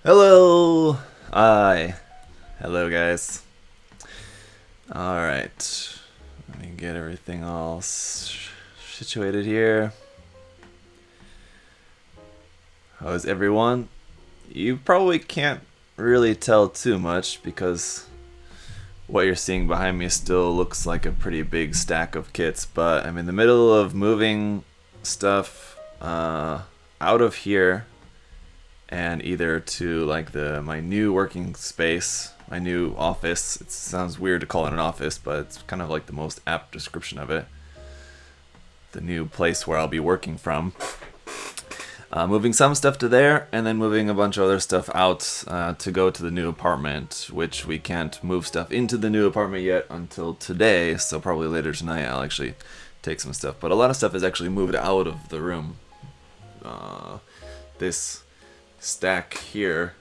Hello! Hi. Hello, guys. Alright. Let me get everything all situated here. How's everyone? You probably can't really tell too much because what you're seeing behind me still looks like a pretty big stack of kits, but I'm in the middle of moving stuff out of here and either to like my new working space, my new office. It sounds weird to call it an office, but it's kind of like the most apt description of it. The new place where I'll be working from. Moving some stuff to there, and then moving a bunch of other stuff out to go to the new apartment, which we can't move stuff into the new apartment yet until today, so probably later tonight I'll actually take some stuff. But a lot of stuff is actually moved out of the room. This stack here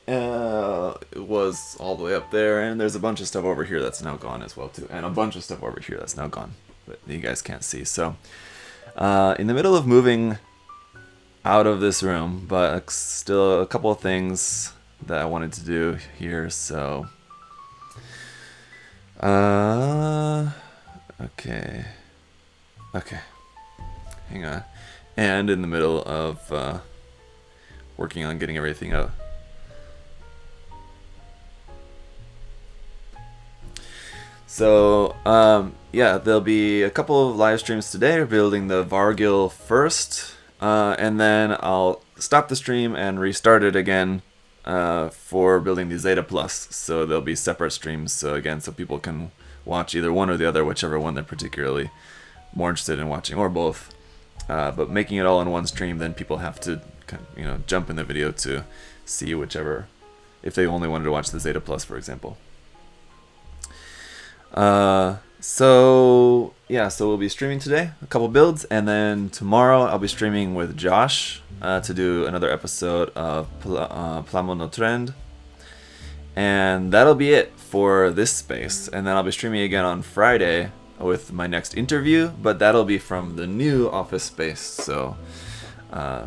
it was all the way up there, and there's a bunch of stuff over here that's now gone as well too, and a bunch of stuff over here that's now gone, but you guys can't see. So in the middle of moving out of this room, but still a couple of things that I wanted to do here. So okay, hang on. And in the middle of working on getting everything up. So yeah, there'll be a couple of live streams today. We're building the Varguil first, and then I'll stop the stream and restart it again for building the Zeta Plus. So there'll be separate streams, so people can watch either one or the other, whichever one they're particularly more interested in watching, or both. But making it all in one stream, then people have to jump in the video to see whichever, if they only wanted to watch the Zeta Plus, for example. So we'll be streaming today, a couple builds, and then tomorrow I'll be streaming with Josh to do another episode of Plamo no Trend, and that'll be it for this space. And then I'll be streaming again on Friday with my next interview, but that'll be from the new office space. So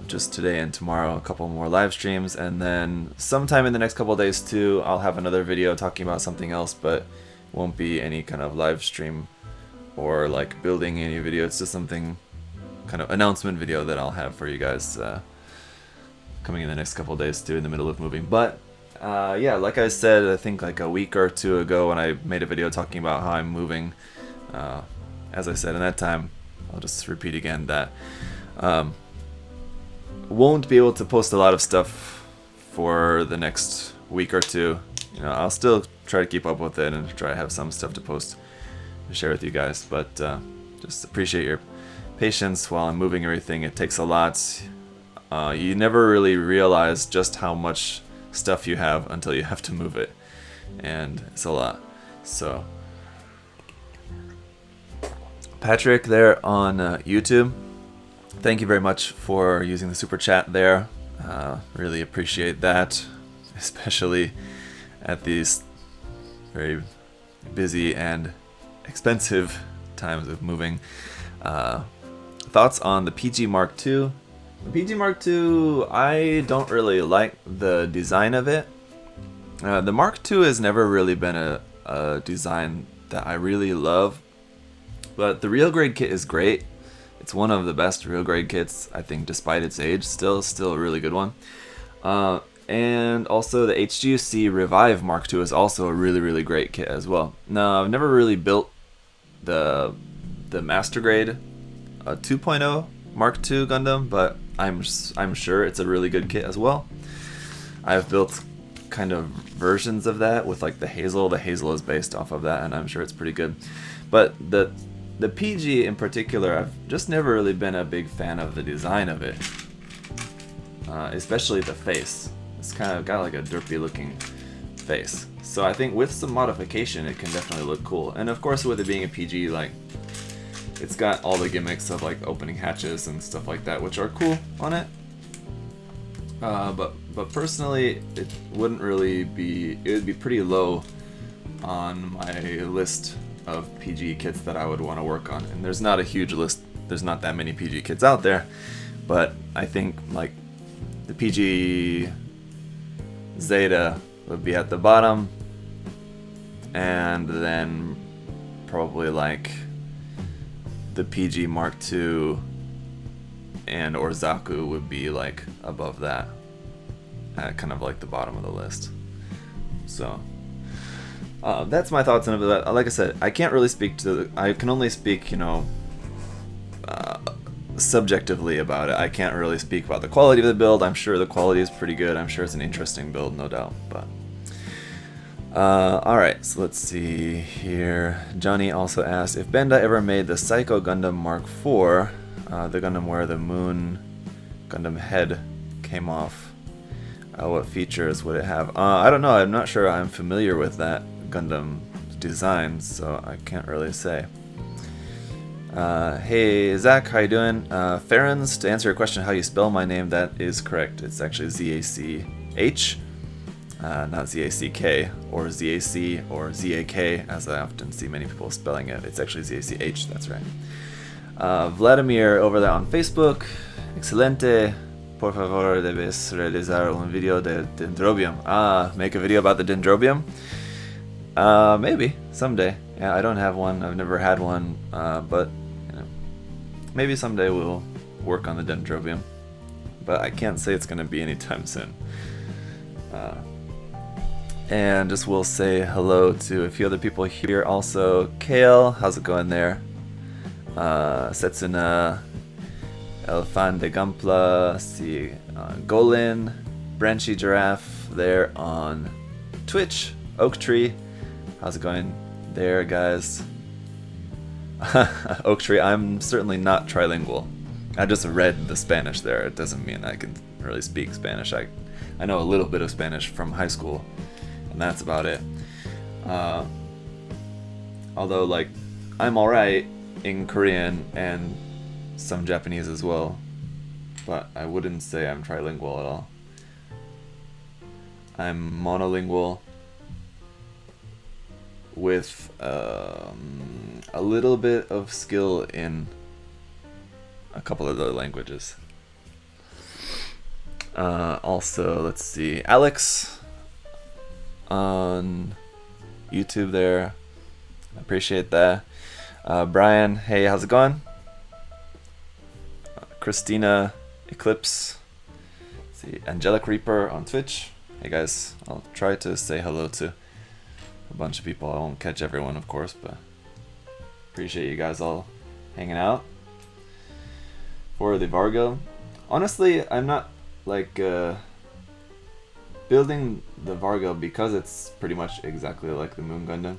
just today and tomorrow, a couple more live streams, and then sometime in the next couple of days too, I'll have another video talking about something else, but won't be any kind of live stream or like building any video. It's just something kind of announcement video that I'll have for you guys coming in the next couple of days too, in the middle of moving. But yeah, like I said, I think like a week or two ago when I made a video talking about how I'm moving, as I said in that time, I'll just repeat again that won't be able to post a lot of stuff for the next week or two. I'll still try to keep up with it and try to have some stuff to post and share with you guys, but just appreciate your patience while I'm moving everything. It takes a lot. You never really realize just how much stuff you have until you have to move it, and it's a lot. So Patrick there on YouTube, thank you very much for using the super chat there. Really appreciate that, especially at these very busy and expensive times of moving. Thoughts on the PG Mark II? The PG Mark II, I don't really like the design of it. The Mark II has never really been a design that I really love, but the real grade kit is great. It's one of the best real grade kits, I think, despite its age. Still a really good one. And also the HGUC Revive Mark II is also a really great kit as well. Now, I've never really built the Master Grade 2.0 Mark II Gundam, but I'm sure it's a really good kit as well. I've built kind of versions of that with like the Hazel. The Hazel is based off of that, and I'm sure it's pretty good. But the PG in particular, I've just never really been a big fan of the design of it, especially the face. It's kind of got like a derpy looking face. So I think with some modification it can definitely look cool. And of course with it being a PG, like it's got all the gimmicks of like opening hatches and stuff like that, which are cool on it. But personally it wouldn't really be, it would be pretty low on my list of PG kits that I would want to work on. And there's not a huge list, there's not that many PG kits out there, but I think like the PG Zeta would be at the bottom, and then probably like the PG Mark II and Orzaku would be like above that, at kind of like the bottom of the list. So that's my thoughts on it. Like I said, I can't really speak to I can only speak, you know, subjectively about it. I can't really speak about the quality of the build. I'm sure the quality is pretty good. I'm sure it's an interesting build, no doubt. But alright, so let's see here. Johnny also asked if Bandai ever made the Psycho Gundam Mark IV, the Gundam where the Moon Gundam head came off. What features would it have? I don't know. I'm not sure I'm familiar with that Gundam design, so I can't really say. Hey Zach, how you doing? Farron's, to answer your question how you spell my name, that is correct. It's actually Z-A-C-H, not Z-A-C-K, or Z-A-C, or Z-A-K, as I often see many people spelling it. It's actually Z-A-C-H, that's right. Vladimir over there on Facebook, excelente, por favor debes realizar un video de Dendrobium. Make a video about the Dendrobium? Maybe, someday. Yeah, I don't have one, I've never had one, but maybe someday we'll work on the Dendrobium, but I can't say it's going to be anytime soon. And just will say hello to a few other people here also. Kale, how's it going there? Setsuna, Elfan de Gampla, see Golin, Branchy Giraffe there on Twitch. Oak Tree, how's it going there, guys? Oak Tree, I'm certainly not trilingual. I just read the Spanish there. It doesn't mean I can really speak Spanish. I know a little bit of Spanish from high school, and that's about it. Although, like, I'm alright in Korean and some Japanese as well, but I wouldn't say I'm trilingual at all. I'm monolingual with a little bit of skill in a couple of other languages. Also, let's see, Alex on YouTube there. I appreciate that. Brian, hey, how's it going? Christina Eclipse. Let's see, Angelic Reaper on Twitch. Hey guys, I'll try to say hello to a bunch of people. I won't catch everyone, of course, but appreciate you guys all hanging out. For the Varguil, honestly, I'm not like building the Varguil because it's pretty much exactly like the Moon Gundam.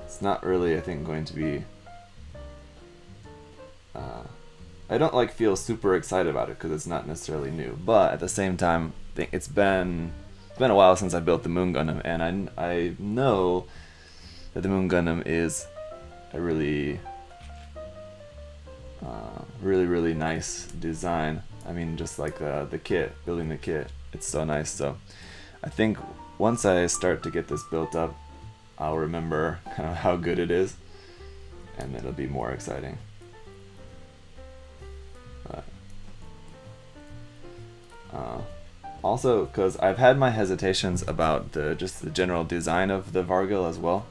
It's not really, I think, going to be. I don't like feel super excited about it because it's not necessarily new, but at the same time, I think it's been a while since I built the Moon Gundam, and I know that the Moon Gundam is a really really nice design. I mean, just like the kit, building the kit, it's so nice. So I think once I start to get this built up, I'll remember kind of how good it is, and it'll be more exciting. But also, because I've had my hesitations about just the general design of the Varguil as well.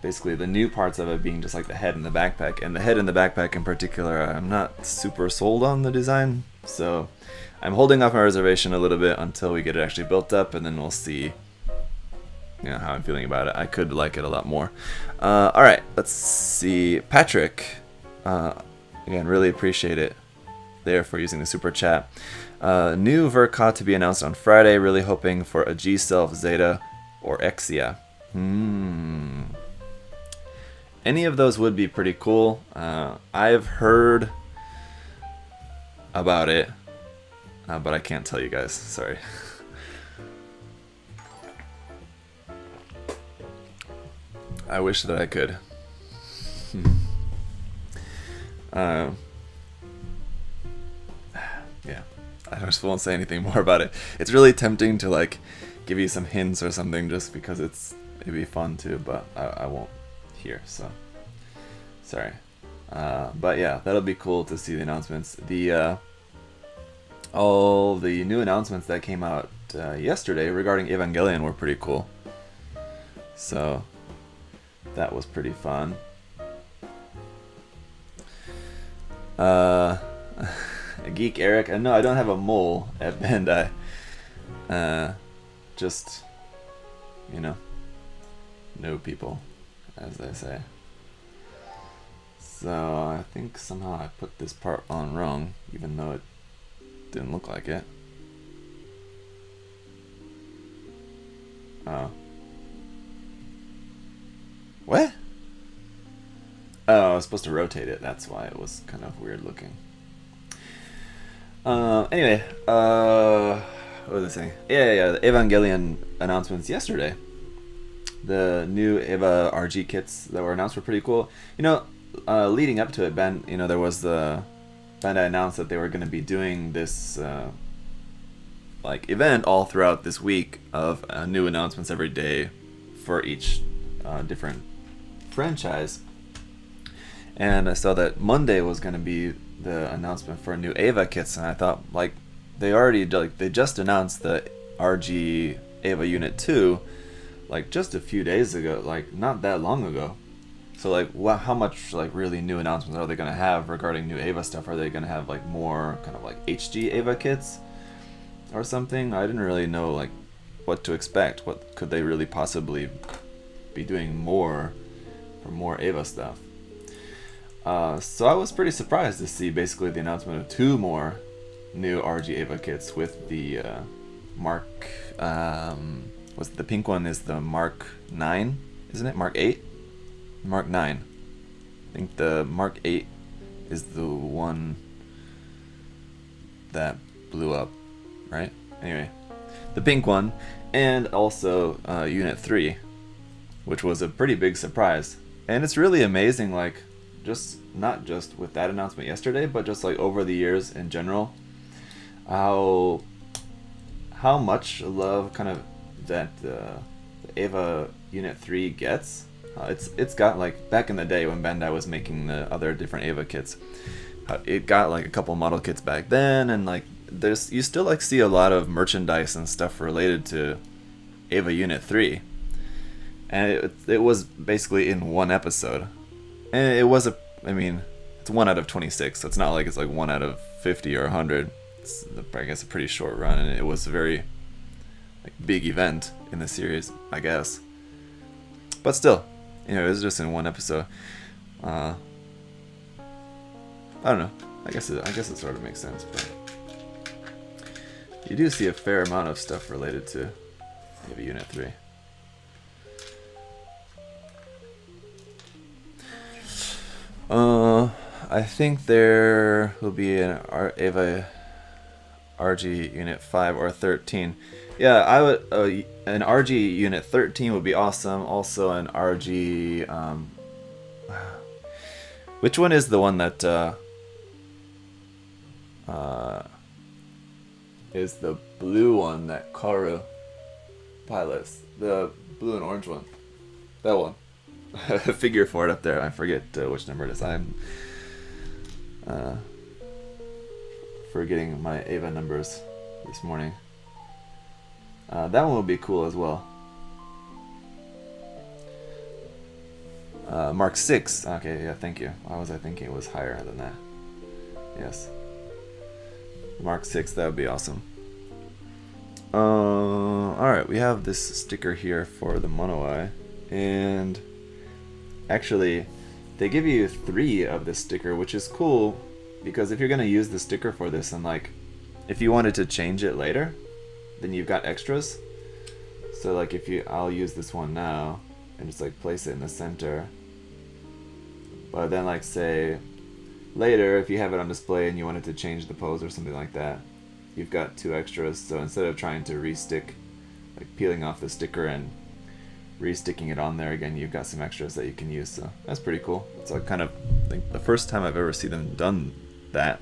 Basically, the new parts of it being just like the head and the backpack, and the head and the backpack in particular, I'm not super sold on the design, so I'm holding off my reservation a little bit until we get it actually built up, and then we'll see, you know, how I'm feeling about it. I could like it a lot more. Alright, let's see. Patrick, again, really appreciate it there for using the super chat. New Verka to be announced on Friday. Really hoping for a G-Self, Zeta, or Exia. Any of those would be pretty cool. I've heard about it, but I can't tell you guys. Sorry. I wish that I could. Yeah, I just won't say anything more about it. It's really tempting to like give you some hints or something just because it'd be fun too, but I won't here, so sorry. But yeah, that'll be cool to see the announcements. The all the new announcements that came out yesterday regarding Evangelion were pretty cool. So that was pretty fun. Geek Eric, no, I don't have a mole at Bandai. Just, know people, as they say. So I think somehow I put this part on wrong, even though it didn't look like it. Oh. What? Oh, I was supposed to rotate it. That's why it was kind of weird looking. Anyway, what was I saying? Yeah, the Evangelion announcements yesterday. The new Eva RG kits that were announced were pretty cool. Leading up to it, there was the Bandai announced that they were going to be doing this event all throughout this week of new announcements every day for each different franchise. And I saw that Monday was going to be the announcement for new Eva kits, and I thought they just announced the RG Eva Unit 2 just a few days ago, not that long ago. So how much really new announcements are they going to have regarding new Eva stuff? Are they going to have more kind of HG Eva kits or something? I didn't really know what to expect. What could they really possibly be doing more for more Eva stuff? So I was pretty surprised to see basically the announcement of 2 more new RG Eva kits with the Mark. Was the pink one is the Mark 9, isn't it? Mark 8? Mark 9. I think the Mark 8 is the one that blew up, right? Anyway, the pink one, and also Unit 3, which was a pretty big surprise. And it's really amazing, not just with that announcement yesterday, but just over the years in general, how much love kind of that the Eva Unit 3 gets. It's got back in the day when Bandai was making the other different Eva kits, it got a couple model kits back then, and you still see a lot of merchandise and stuff related to Eva Unit 3, and it was basically in one episode, and it's 1 out of 26, so it's not it's 1 out of 50 or 100. It's, I guess, a pretty short run, and it was a very big event in the series, I guess. But still, it was just in one episode. I don't know. I guess it sort of makes sense, but you do see a fair amount of stuff related to maybe Unit 3. I think there will be an Eva RG Unit 5 or 13. Yeah, I would. An RG Unit 13 would be awesome. Also, an RG. Which one is the one that is the blue one that Karu pilots? The blue and orange one. That one. Figure for it up there. I forget which number it is. I'm forgetting my Eva numbers this morning. That one would be cool as well. Mark 6. Okay, yeah, thank you. Why was I thinking it was higher than that? Yes. Mark 6, that would be awesome. Alright, we have this sticker here for the Mono-Eye. And actually, they give you 3 of this sticker, which is cool, because if you're going to use the sticker for this, and if you wanted to change it later, then you've got extras. So I'll use this one now and just place it in the center. But then say later, if you have it on display and you wanted to change the pose or something like that, you've got 2 extras. So instead of trying to re-stick, peeling off the sticker and re-sticking it on there again, you've got some extras that you can use. So that's pretty cool. It's kind of the first time I've ever seen them done that.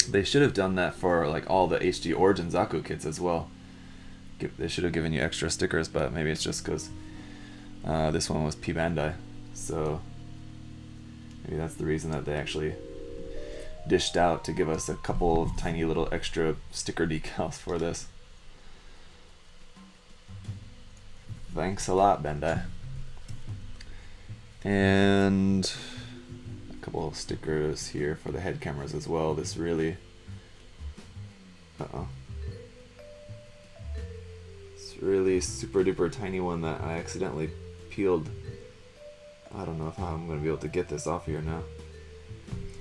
They should have done that for all the HG Origin Zaku kits as well. They should have given you extra stickers, but maybe it's just because this one was P-Bandai. So maybe that's the reason that they actually dished out to give us a couple of tiny little extra sticker decals for this. Thanks a lot, Bandai. And a couple of stickers here for the head cameras as well. This really... It's really super duper tiny one that I accidentally peeled. I don't know how I'm going to be able to get this off here now.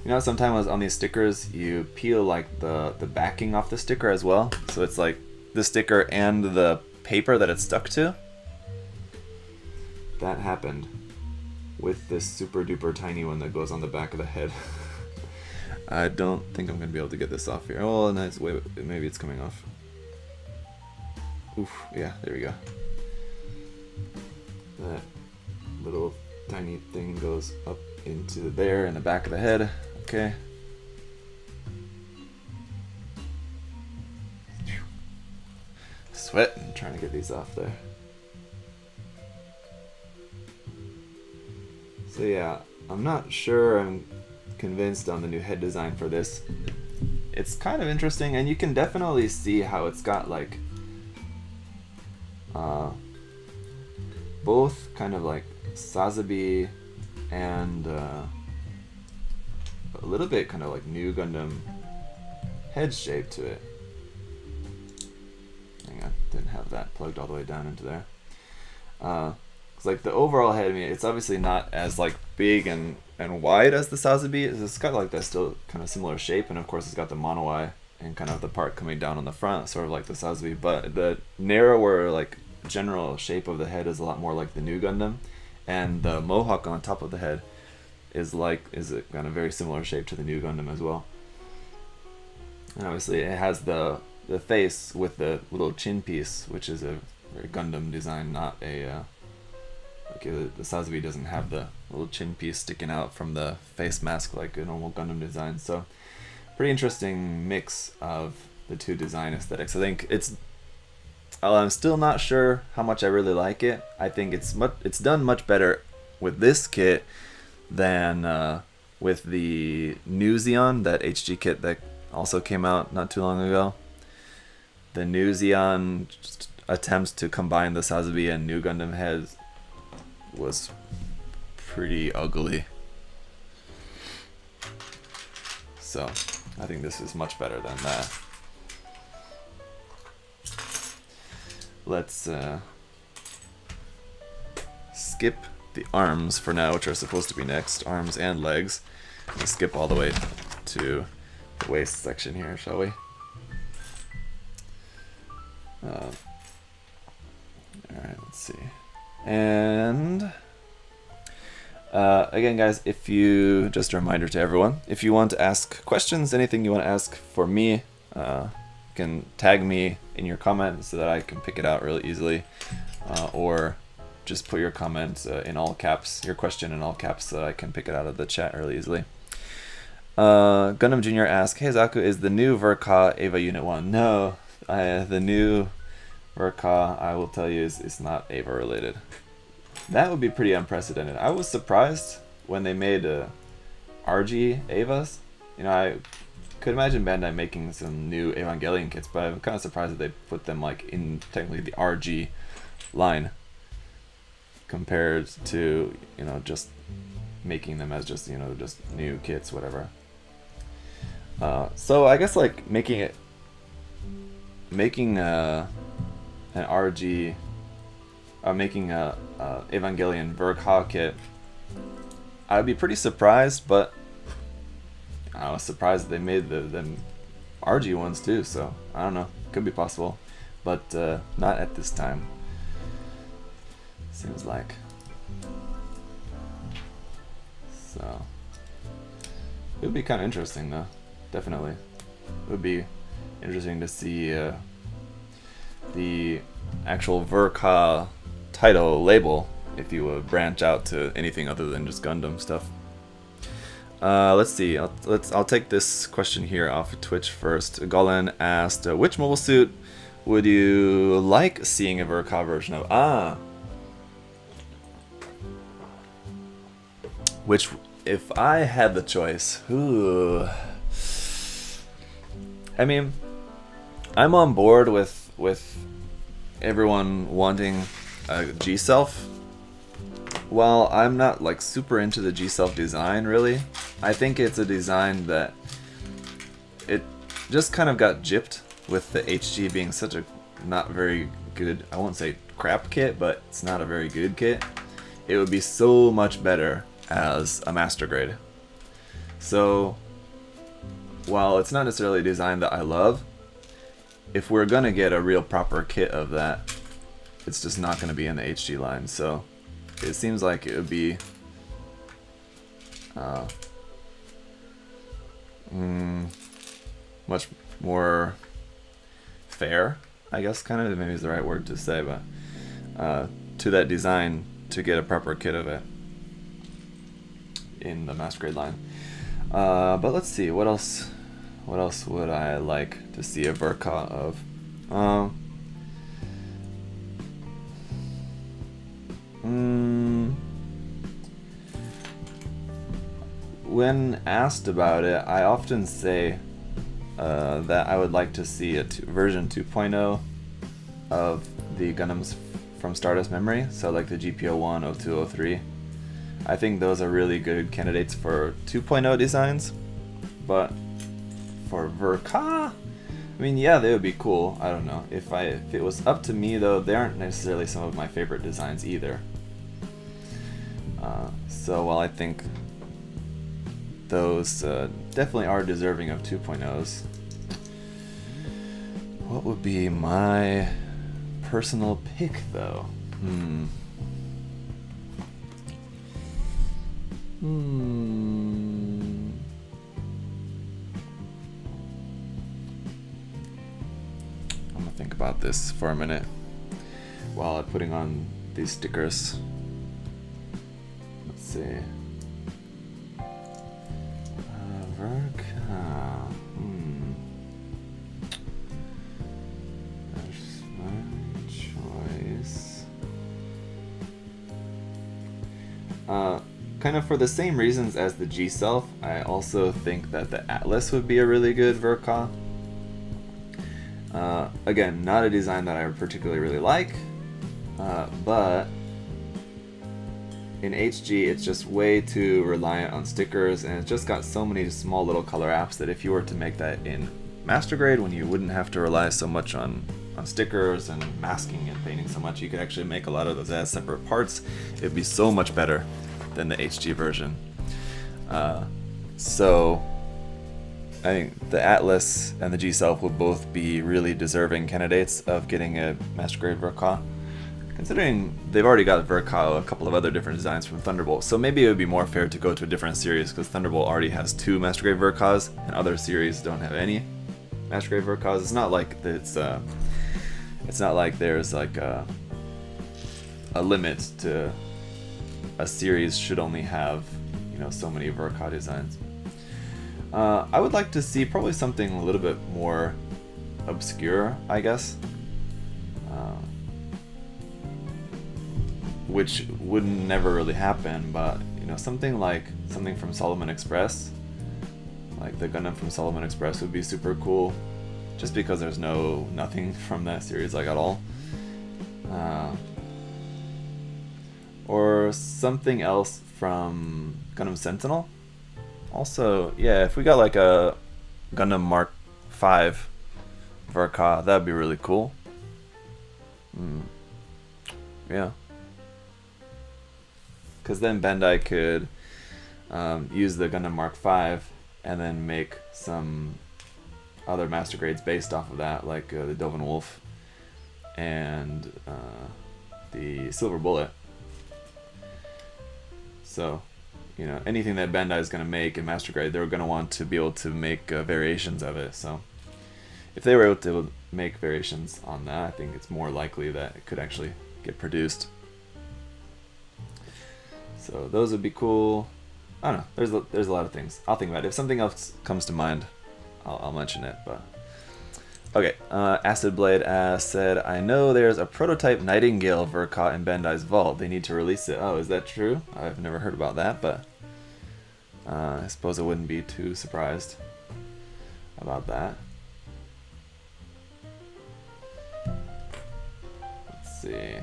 You know, sometimes on these stickers, you peel like the backing off the sticker as well. So it's like the sticker and the paper that it's stuck to. That happened with this super duper tiny one that goes on the back of the head. I don't think I'm going to be able to get this off here. Oh, nice. Wait, maybe it's coming off. Oof, yeah, there we go. That little tiny thing goes up into there in the back of the head. Okay. Sweating trying to get these off there. So yeah, I'm not sure I'm convinced on the new head design for this. It's kind of interesting, and you can definitely see how it's got like both kind of like Sazabi and a little bit kind of like new Gundam head shape to it. Hang on, didn't have that plugged all the way down into there. It's like the overall head, I mean, it's obviously not as like big and wide as the Sazabi. It's got like that still kind of similar shape, and of course it's got the mono eye and kind of the part coming down on the front, sort of like the Sazabi. But the narrower like general shape of the head is a lot more like the new Gundam, and the mohawk on top of the head is a kind of very similar shape to the new Gundam as well. And obviously it has the face with the little chin piece, which is a very Gundam design, not a the Sazabi doesn't have the little chin piece sticking out from the face mask like a normal Gundam design. So pretty interesting mix of the two design aesthetics. I think I'm still not sure how much I really like it. I think it's done much better with this kit than with the new Xeon, that HG kit that also came out not too long ago. The new Xeon attempts to combine the Sazabi and new Gundam heads was pretty ugly. So I think this is much better than that. Let's skip the arms for now, which are supposed to be next, arms and legs. Let's skip all the way to the waist section here, shall we? Alright, let's see. And again, guys, just a reminder to everyone, if you want to ask questions, anything you want to ask for me, you can tag me in your comment so that I can pick it out really easily, or just put your comment in all caps, your question in all caps, so that I can pick it out of the chat really easily. Gundam Jr. asks, hey Zaku, is the new Verka Eva Unit 1? No, the new Verka, I will tell you, is not Eva related. That would be pretty unprecedented. I was surprised when they made RG Evas. You know, I could imagine Bandai making some new Evangelion kits, but I'm kind of surprised that they put them like in technically the RG line compared to, you know, just making them as just, you know, just new kits, whatever. So I guess like making an RG, making a Evangelion Verka kit, I'd be pretty surprised, but I was surprised that they made them RG ones too, so I don't know, could be possible, but not at this time, seems like. So it would be kind of interesting though, definitely. It would be interesting to see the actual Verka title label if you would branch out to anything other than just Gundam stuff. Let's see. I'll take this question here off of Twitch first. Golan asked, which mobile suit would you like seeing a Verka version of? Which, if I had the choice, I mean, I'm on board with everyone wanting a G-Self. While I'm not like super into the G-Self design, really, I think it's a design that it just kind of got gypped with the HG being such a not very good, I won't say crap kit, but it's not a very good kit. It would be so much better as a master grade. So while it's not necessarily a design that I love, if we're gonna get a real proper kit of that, it's just not gonna be in the HG line. So it seems like it would be much more fair, I guess, kind of, maybe is the right word to say, but to that design to get a proper kit of it in the master grade line. But let's see, what else would I like to see a Verka of? When asked about it, I often say that I would like to see a version 2.0 of the Gundams from Stardust Memory, so like the GP01, 02, 03. I think those are really good candidates for 2.0 designs, but for Verka, I mean, yeah, they would be cool. I don't know. If it was up to me, though, they aren't necessarily some of my favorite designs either. So while I think those definitely are deserving of 2.0s, what would be my personal pick, though? I'm gonna think about this for a minute while I'm putting on these stickers. Let's see. Verka. There's my choice. Kind of for the same reasons as the G-Self, I also think that the Atlas would be a really good Verka. Again, not a design that I particularly really like, but in HG it's just way too reliant on stickers, and it's just got so many small little color apps that if you were to make that in master grade, when you wouldn't have to rely so much on stickers and masking and painting so much, you could actually make a lot of those as separate parts. It'd be so much better than the HG version. So I think the Atlas and the G-Self will both be really deserving candidates of getting a master grade Verka, considering they've already got Verka a couple of other different designs from Thunderbolt. So maybe it would be more fair to go to a different series, because Thunderbolt already has 2 master grade Verkas and other series don't have any master grade Verkas. It's not like it's not like there's like a limit to a series should only have, you know, so many Verka designs. I would like to see probably something a little bit more obscure, I guess, which would never really happen, but you know, something from Solomon Express, like the Gundam from Solomon Express would be super cool, just because there's nothing from that series like at all. Or something else from Gundam Sentinel. Also, yeah, if we got like a Gundam Mark V Verka, that'd be really cool. Yeah. Because then Bandai could use the Gundam Mark V and then make some other master grades based off of that, like the Dovin Wolf and the Silver Bullet. So, you know, anything that Bandai is going to make in master grade, they're going to want to be able to make variations of it. So if they were able to make variations on that, I think it's more likely that it could actually get produced. So those would be cool. I don't know, there's a lot of things. I'll think about it. If something else comes to mind, I'll mention it. But okay, Acid Blade said, I know there's a prototype Nightingale Verka in Bandai's vault. They need to release it. Oh, is that true? I've never heard about that, but I suppose I wouldn't be too surprised about that. see.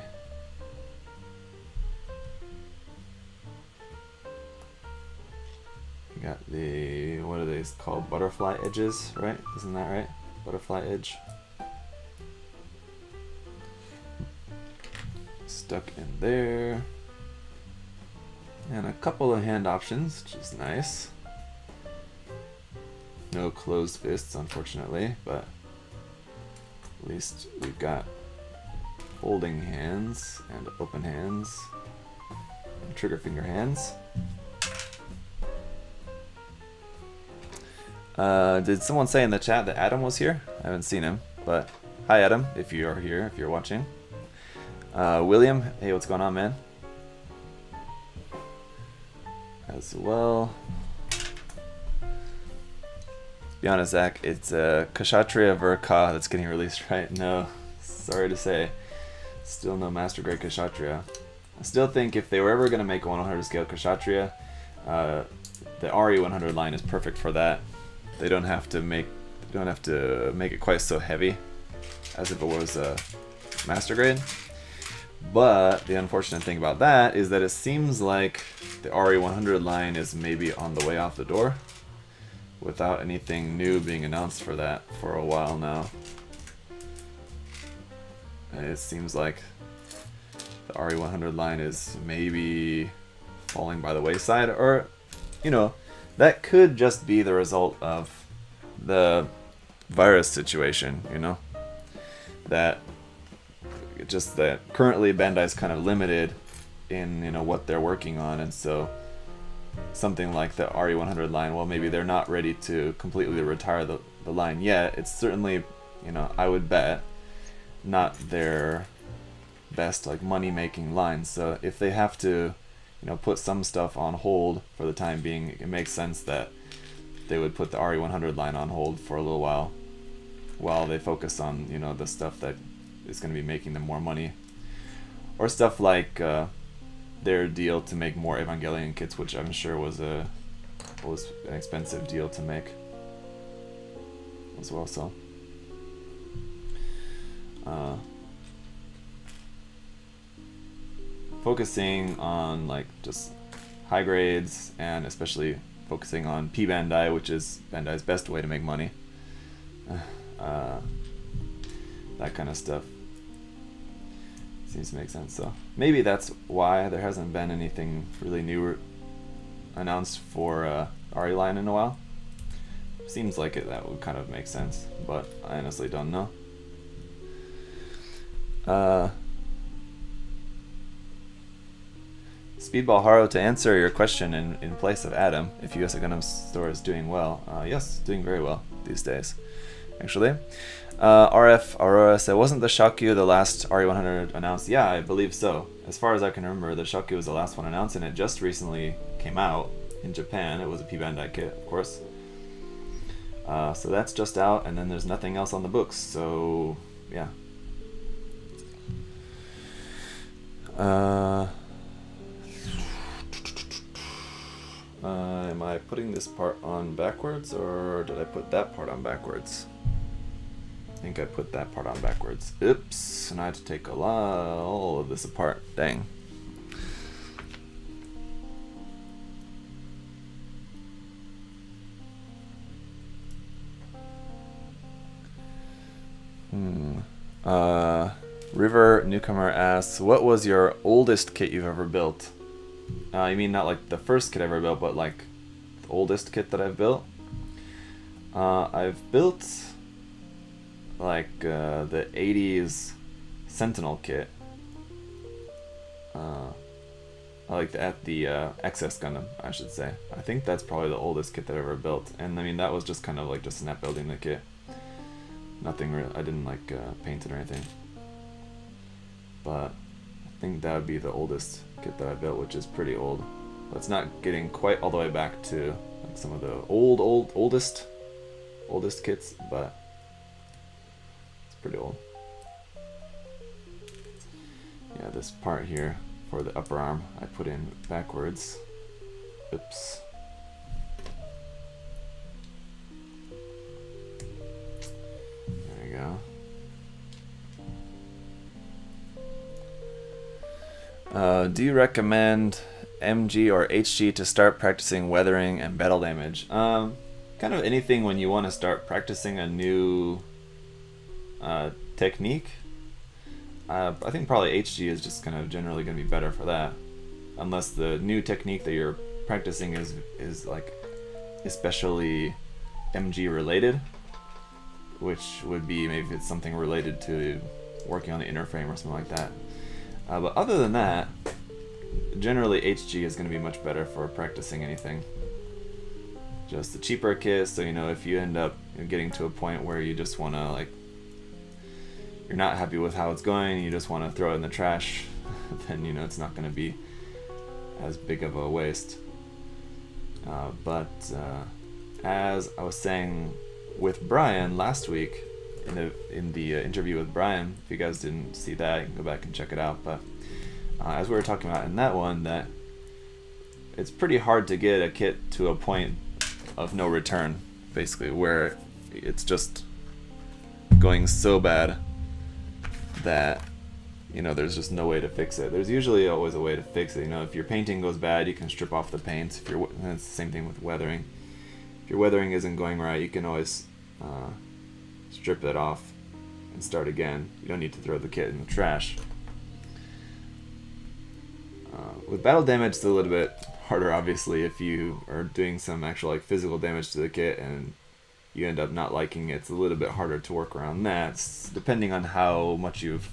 You got the, what are these called? Butterfly edges, right? Isn't that right? Butterfly edge. Stuck in there. And a couple of hand options, which is nice. No closed fists, unfortunately, but at least we've got folding hands and open hands and trigger finger hands. Did someone say in the chat that Adam was here? I haven't seen him, but hi Adam, if you are here, if you're watching. William, hey, what's going on, man? As well. To be honest, Zach, it's Kshatriya Varguil that's getting released, right? No, sorry to say. Still no Master Grade Kshatriya. I still think if they were ever going to make a 100 scale Kshatriya, the RE100 line is perfect for that. They don't have to make it quite so heavy as if it was a Master Grade. But the unfortunate thing about that is that it seems like the RE100 line is maybe on the way out the door without anything new being announced for that for a while now. And it seems like the RE100 line is maybe falling by the wayside, or, you know, that could just be the result of the virus situation, you know? That currently Bandai's kind of limited in, you know, what they're working on, and so something like the RE100 line, well, maybe they're not ready to completely retire the line yet. It's certainly, you know, I would bet not their best like money-making line. So if they have to, you know, put some stuff on hold for the time being, it makes sense that they would put the RE100 line on hold for a little while they focus on, you know, the stuff that is going to be making them more money, or stuff like their deal to make more Evangelion kits, which I'm sure was an expensive deal to make as well. So focusing on like just high grades, and especially focusing on P-Bandai, which is Bandai's best way to make money, that kind of stuff seems to make sense. So maybe that's why there hasn't been anything really new announced for RE line in a while. Seems like it, that would kind of make sense, but I honestly don't know. Speedball Haro, to answer your question in place of Adam, if USA Gundam Store is doing well, yes, doing very well these days, actually. RF Aurora said, wasn't the Shakyu the last RE100 announced? Yeah, I believe so. As far as I can remember, the Shakyu was the last one announced, and it just recently came out in Japan. It was a P-Bandai kit, of course. So that's just out, and then there's nothing else on the books, so yeah. Am I putting this part on backwards, or did I put that part on backwards? I think I put that part on backwards. Oops, and I had to take all of this apart. Dang. River Newcomer asks, what was your oldest kit you've ever built? You mean not like the first kit I ever built, but like the oldest kit that I've built? I've built like the 80s Sentinel kit. Like the XS Gundam, I should say. I think that's probably the oldest kit that I ever built, and I mean that was just kind of like just snap building the kit. Nothing real. I didn't like paint it or anything. But I think that would be the oldest kit that I built, which is pretty old. But it's not getting quite all the way back to like some of the oldest kits, but it's pretty old. Yeah, this part here for the upper arm I put in backwards. Oops. There you go. Do you recommend MG or HG to start practicing weathering and battle damage? Kind of anything when you want to start practicing a new technique. I think probably HG is just kind of generally going to be better for that, unless the new technique that you're practicing is like especially MG related, which would be maybe if it's something related to working on the inner frame or something like that. But other than that, generally HG is going to be much better for practicing anything. Just the cheaper kit, so if you end up getting to a point where you just want to you're not happy with how it's going, you just want to throw it in the trash, then it's not going to be as big of a waste. But as I was saying with Brian last week, in the interview with Brian, if you guys didn't see that, you can go back and check it out. But as we were talking about in that one, that it's pretty hard to get a kit to a point of no return, basically, where it's just going so bad that there's just no way to fix it. There's usually always a way to fix it. If your painting goes bad, you can strip off the paints. And it's the same thing with weathering. If your weathering isn't going right, you can always strip that off and start again. You don't need to throw the kit in the trash. With battle damage, it's a little bit harder, obviously, if you are doing some actual physical damage to the kit and you end up not liking it. It's a little bit harder to work around that. Depending on how much you've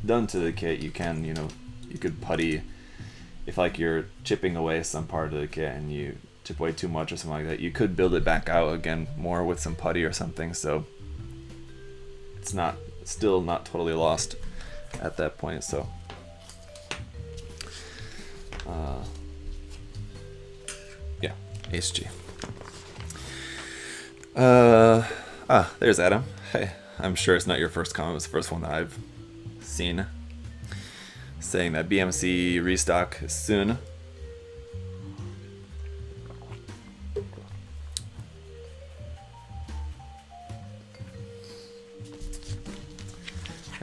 done to the kit, you can, you could putty. If you're chipping away some part of the kit and you chip away too much or something like that, you could build it back out again more with some putty or something. So it's still not totally lost at that point. So yeah, HG. There's Adam. Hey, I'm sure it's not your first comment. It was the first one that I've seen, saying that BMC restock is soon.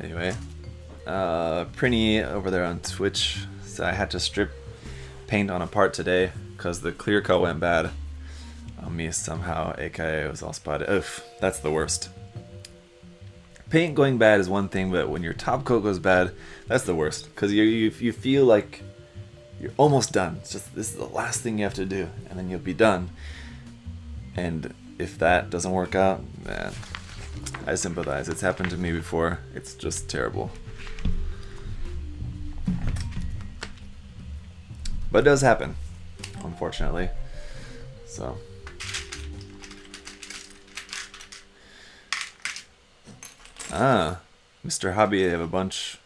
Anyway, Prinny over there on Twitch said I had to strip paint on a part today because the clear coat went bad on me somehow, aka it was all spotted. Oof, that's the worst. Paint going bad is one thing, but when your top coat goes bad, that's the worst, because you feel like you're almost done. It's just, this is the last thing you have to do, and then you'll be done. And if that doesn't work out, man, I sympathize. It's happened to me before. It's just terrible. But it does happen, unfortunately. So Mr. Hobby, they have a bunch.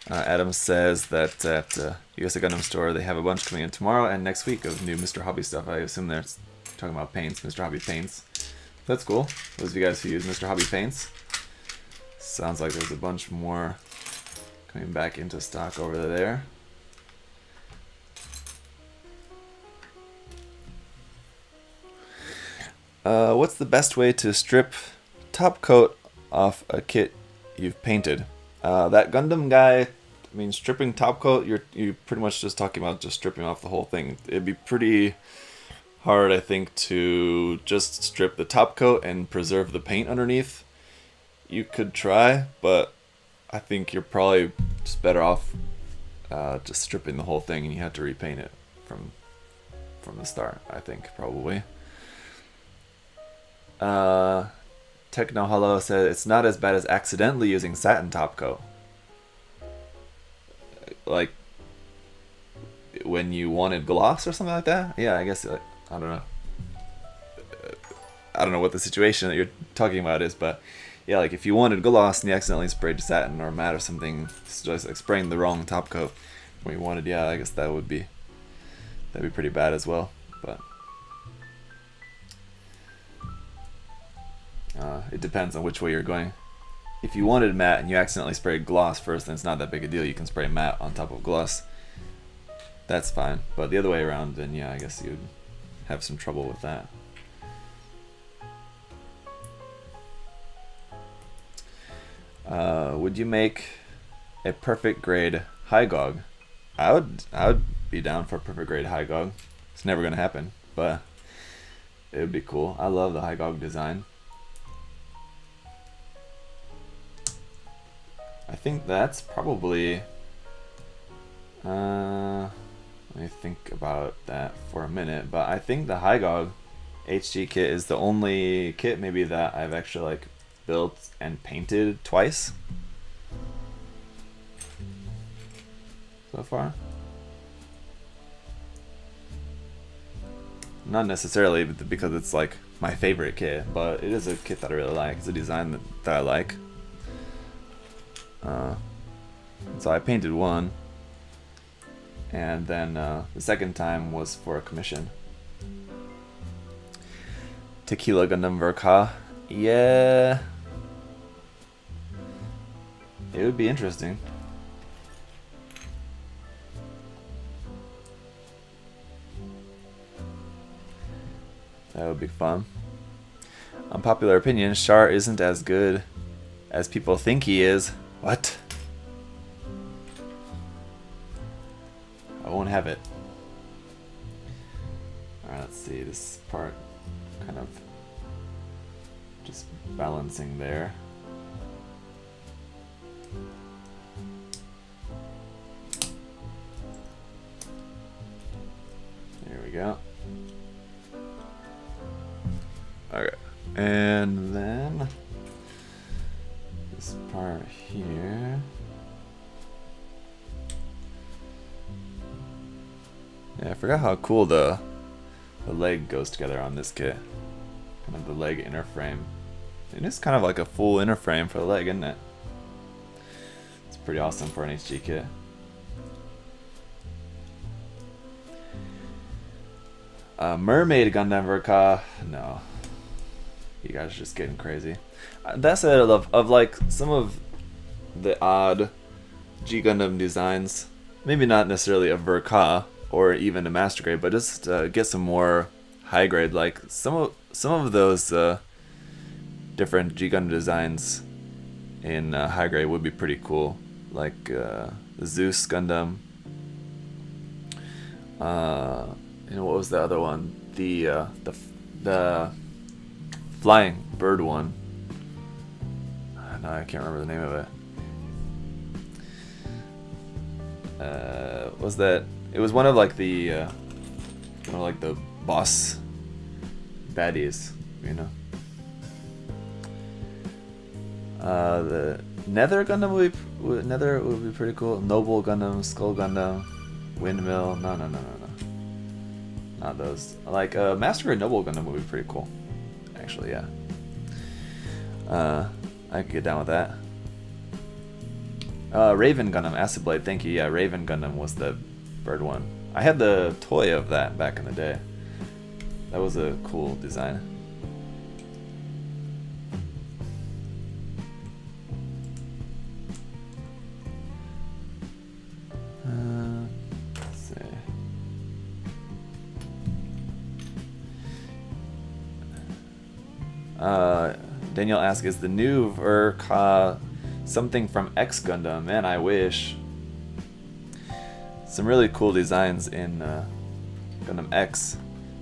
Adam says that at USA Gundam Store they have a bunch coming in tomorrow and next week of new Mr. Hobby stuff. I assume they're talking about paints, Mr. Hobby paints. That's cool. Those of you guys who use Mr. Hobby paints. Sounds like there's a bunch more coming back into stock over there. What's the best way to strip top coat off a kit you've painted? That Gundam guy, I mean, stripping top coat, you're pretty much just talking about just stripping off the whole thing. It'd be pretty hard, I think, to just strip the top coat and preserve the paint underneath. You could try, but I think you're probably just better off just stripping the whole thing, and you have to repaint it from the start, I think, probably. Techno Hello said it's not as bad as accidentally using satin top coat. Like when you wanted gloss or something like that? Yeah, I guess, I don't know. I don't know what the situation that you're talking about is, but yeah, like if you wanted gloss and you accidentally sprayed satin or matte or something, just like spraying the wrong top coat when you wanted, yeah, I guess that'd be pretty bad as well. But it depends on which way you're going. If you wanted matte and you accidentally sprayed gloss first, then it's not that big a deal. You can spray matte on top of gloss. That's fine. But the other way around, then yeah, I guess you'd have some trouble with that. Would you make a perfect grade High-Grade? I would be down for a perfect grade High-Grade. It's never gonna happen, but it would be cool. I love the High-Grade design. I think that's probably. Let me think about that for a minute. But I think the High-Grade HG kit is the only kit maybe that I've actually like built and painted twice so far. Not necessarily because it's like my favorite kit, but it is a kit that I really like. It's a design that I like. So I painted one, and then the second time was for a commission. Tequila Gundam Varguil. Yeah, it would be interesting. That would be fun. Unpopular opinion, Char isn't as good as people think he is. What? I won't have it. Alright, let's see. This part kind of just balancing there. There we go. Okay, and then this part here. Yeah, I forgot how cool the leg goes together on this kit. Kind of the leg inner frame. It is kind of like a full inner frame for the leg, isn't it? It's pretty awesome for an HG kit. Mermaid Gundam Varguil. No. You guys are just getting crazy. That's it of like some of the odd G Gundam designs. Maybe not necessarily a Varguil or even a Master Grade, but just get some more high grade. Like some of those different G Gundam designs in high grade would be pretty cool. Like the Zeus Gundam. What was the other one? The flying bird one. No, I can't remember the name of it. Was that? It was one of like the boss baddies, you know. The Nether Gundam would be pretty cool. Noble Gundam, Skull Gundam, Windmill. No. Not those. Like Master Grade Noble Gundam would be pretty cool. Actually, yeah. I could get down with that. Raven Gundam, Acid Blade, thank you. Yeah, Raven Gundam was the bird one. I had the toy of that back in the day. That was a cool design. Let's see. Daniel asks, is the new Varguil something from X Gundam? Man, I wish. Some really cool designs in Gundam X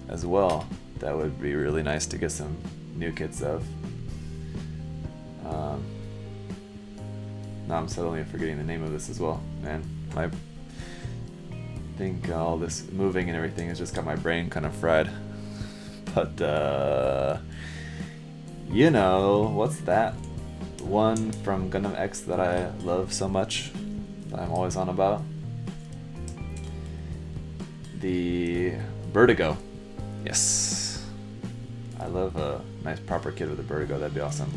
as well. That would be really nice to get some new kits of. Now I'm suddenly forgetting the name of this as well. Man, I think all this moving and everything has just got my brain kind of fried. But you know, what's that one from Gundam X that I love so much, that I'm always on about? The Vertigo. Yes. I love a nice proper kit with a Vertigo, that'd be awesome.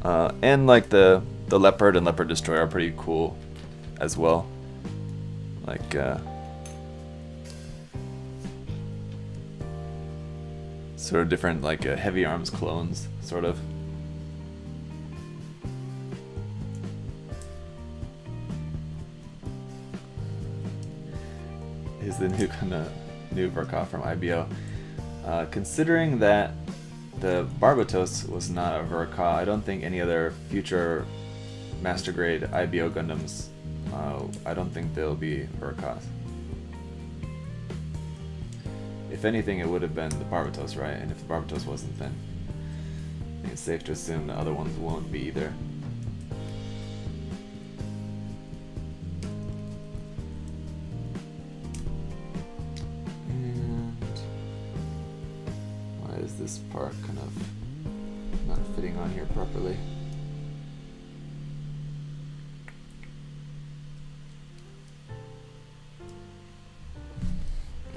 And like the Leopard and Leopard Destroyer are pretty cool as well. Like sort of different, like heavy arms clones, sort of. Is the new Varguil from IBO. Considering that the Barbatos was not a Varguil, I don't think any other future Master Grade IBO Gundams I don't think they'll be Verkas. If anything, it would have been the Barbatos, right? And if the Barbatos wasn't, then I think it's safe to assume the other ones won't be either. And why is this part kind of not fitting on here properly?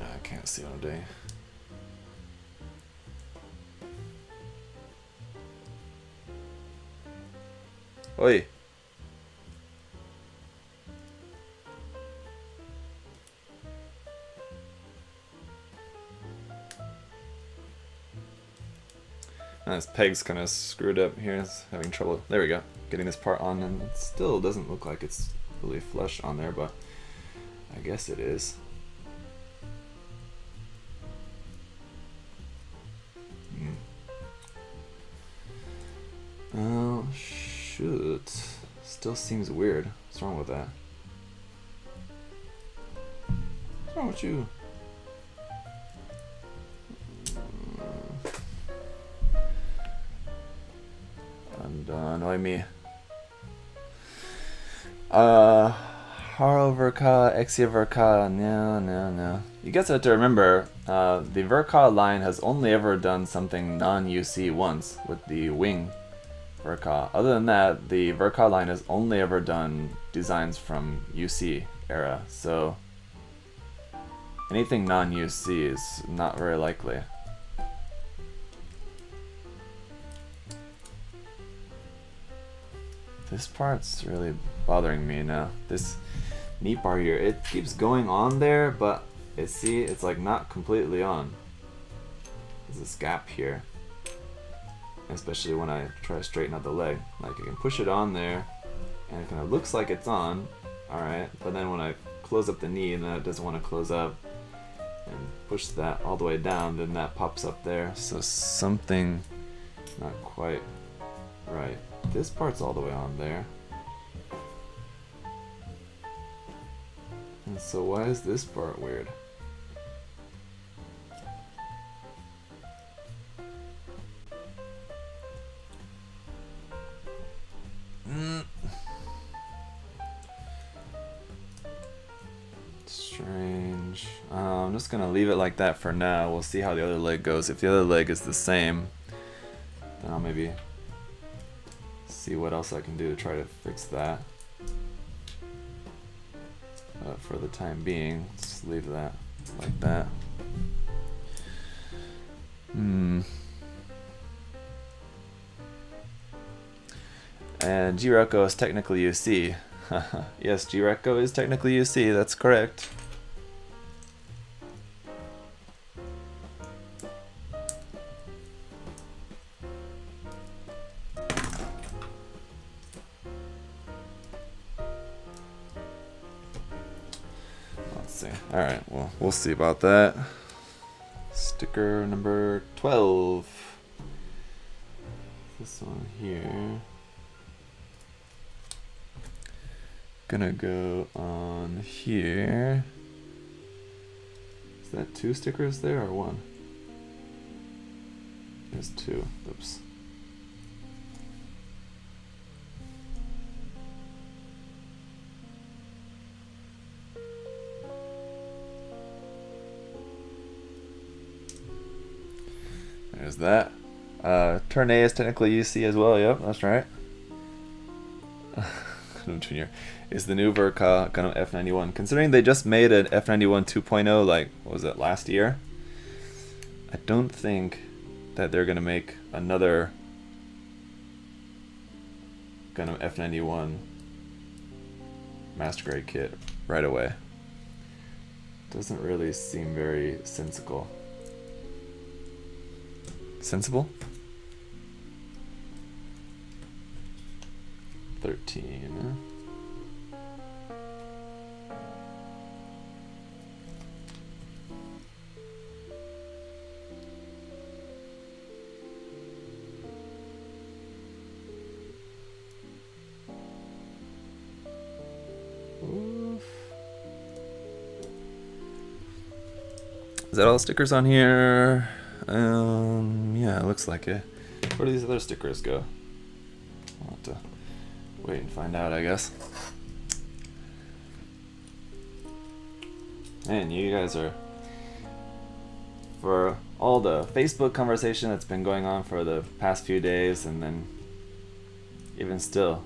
I can't see all day. Oi! This peg's kind of screwed up here. It's having trouble. There we go. Getting this part on, and it still doesn't look like it's fully flush on there, but I guess it is. Oh, shoot. Still seems weird. What's wrong with that? What's wrong with you? Annoy me. Haro Verka, Exia Verka, no. You guys have to remember, the Verka line has only ever done something non-UC once with the wing Verka. Other than that, the Verka line has only ever done designs from UC era, so anything non-UC is not very likely. This part's really bothering me now. This knee bar here, it keeps going on there, but it's like not completely on. There's this gap here. Especially when I try to straighten out the leg. Like I can push it on there, and it kind of looks like it's on, alright, but then when I close up the knee and then it doesn't want to close up, and push that all the way down, then that pops up there. So something not quite right. This part's all the way on there. And so why is this part weird? Strange. I'm just gonna leave it like that for now. We'll see how the other leg goes. If the other leg is the same, then I'll maybe see what else I can do to try to fix that. But for the time being, let's just leave that like that. And G-Reco is technically UC. Yes, G-Reco is technically UC, that's correct. Alright, well, we'll see about that. Sticker number 12. This one here. Gonna go on here. Is that 2 stickers there or 1? There's 2. Oops. There's that. Turn A is technically UC as well. Yep, that's right. Junior is the new Verka Gundam F91. Considering they just made an F91 2.0, like, what was it, last year? I don't think that they're gonna make another Gundam F91 Master Grade kit right away. Doesn't really seem very sensible. Sensible? 13. Oof. Is that all the stickers on here? Yeah, it looks like it. Where do these other stickers go? I'll have to wait and find out, I guess. Man, you guys are... For all the Facebook conversation that's been going on for the past few days, and then even still,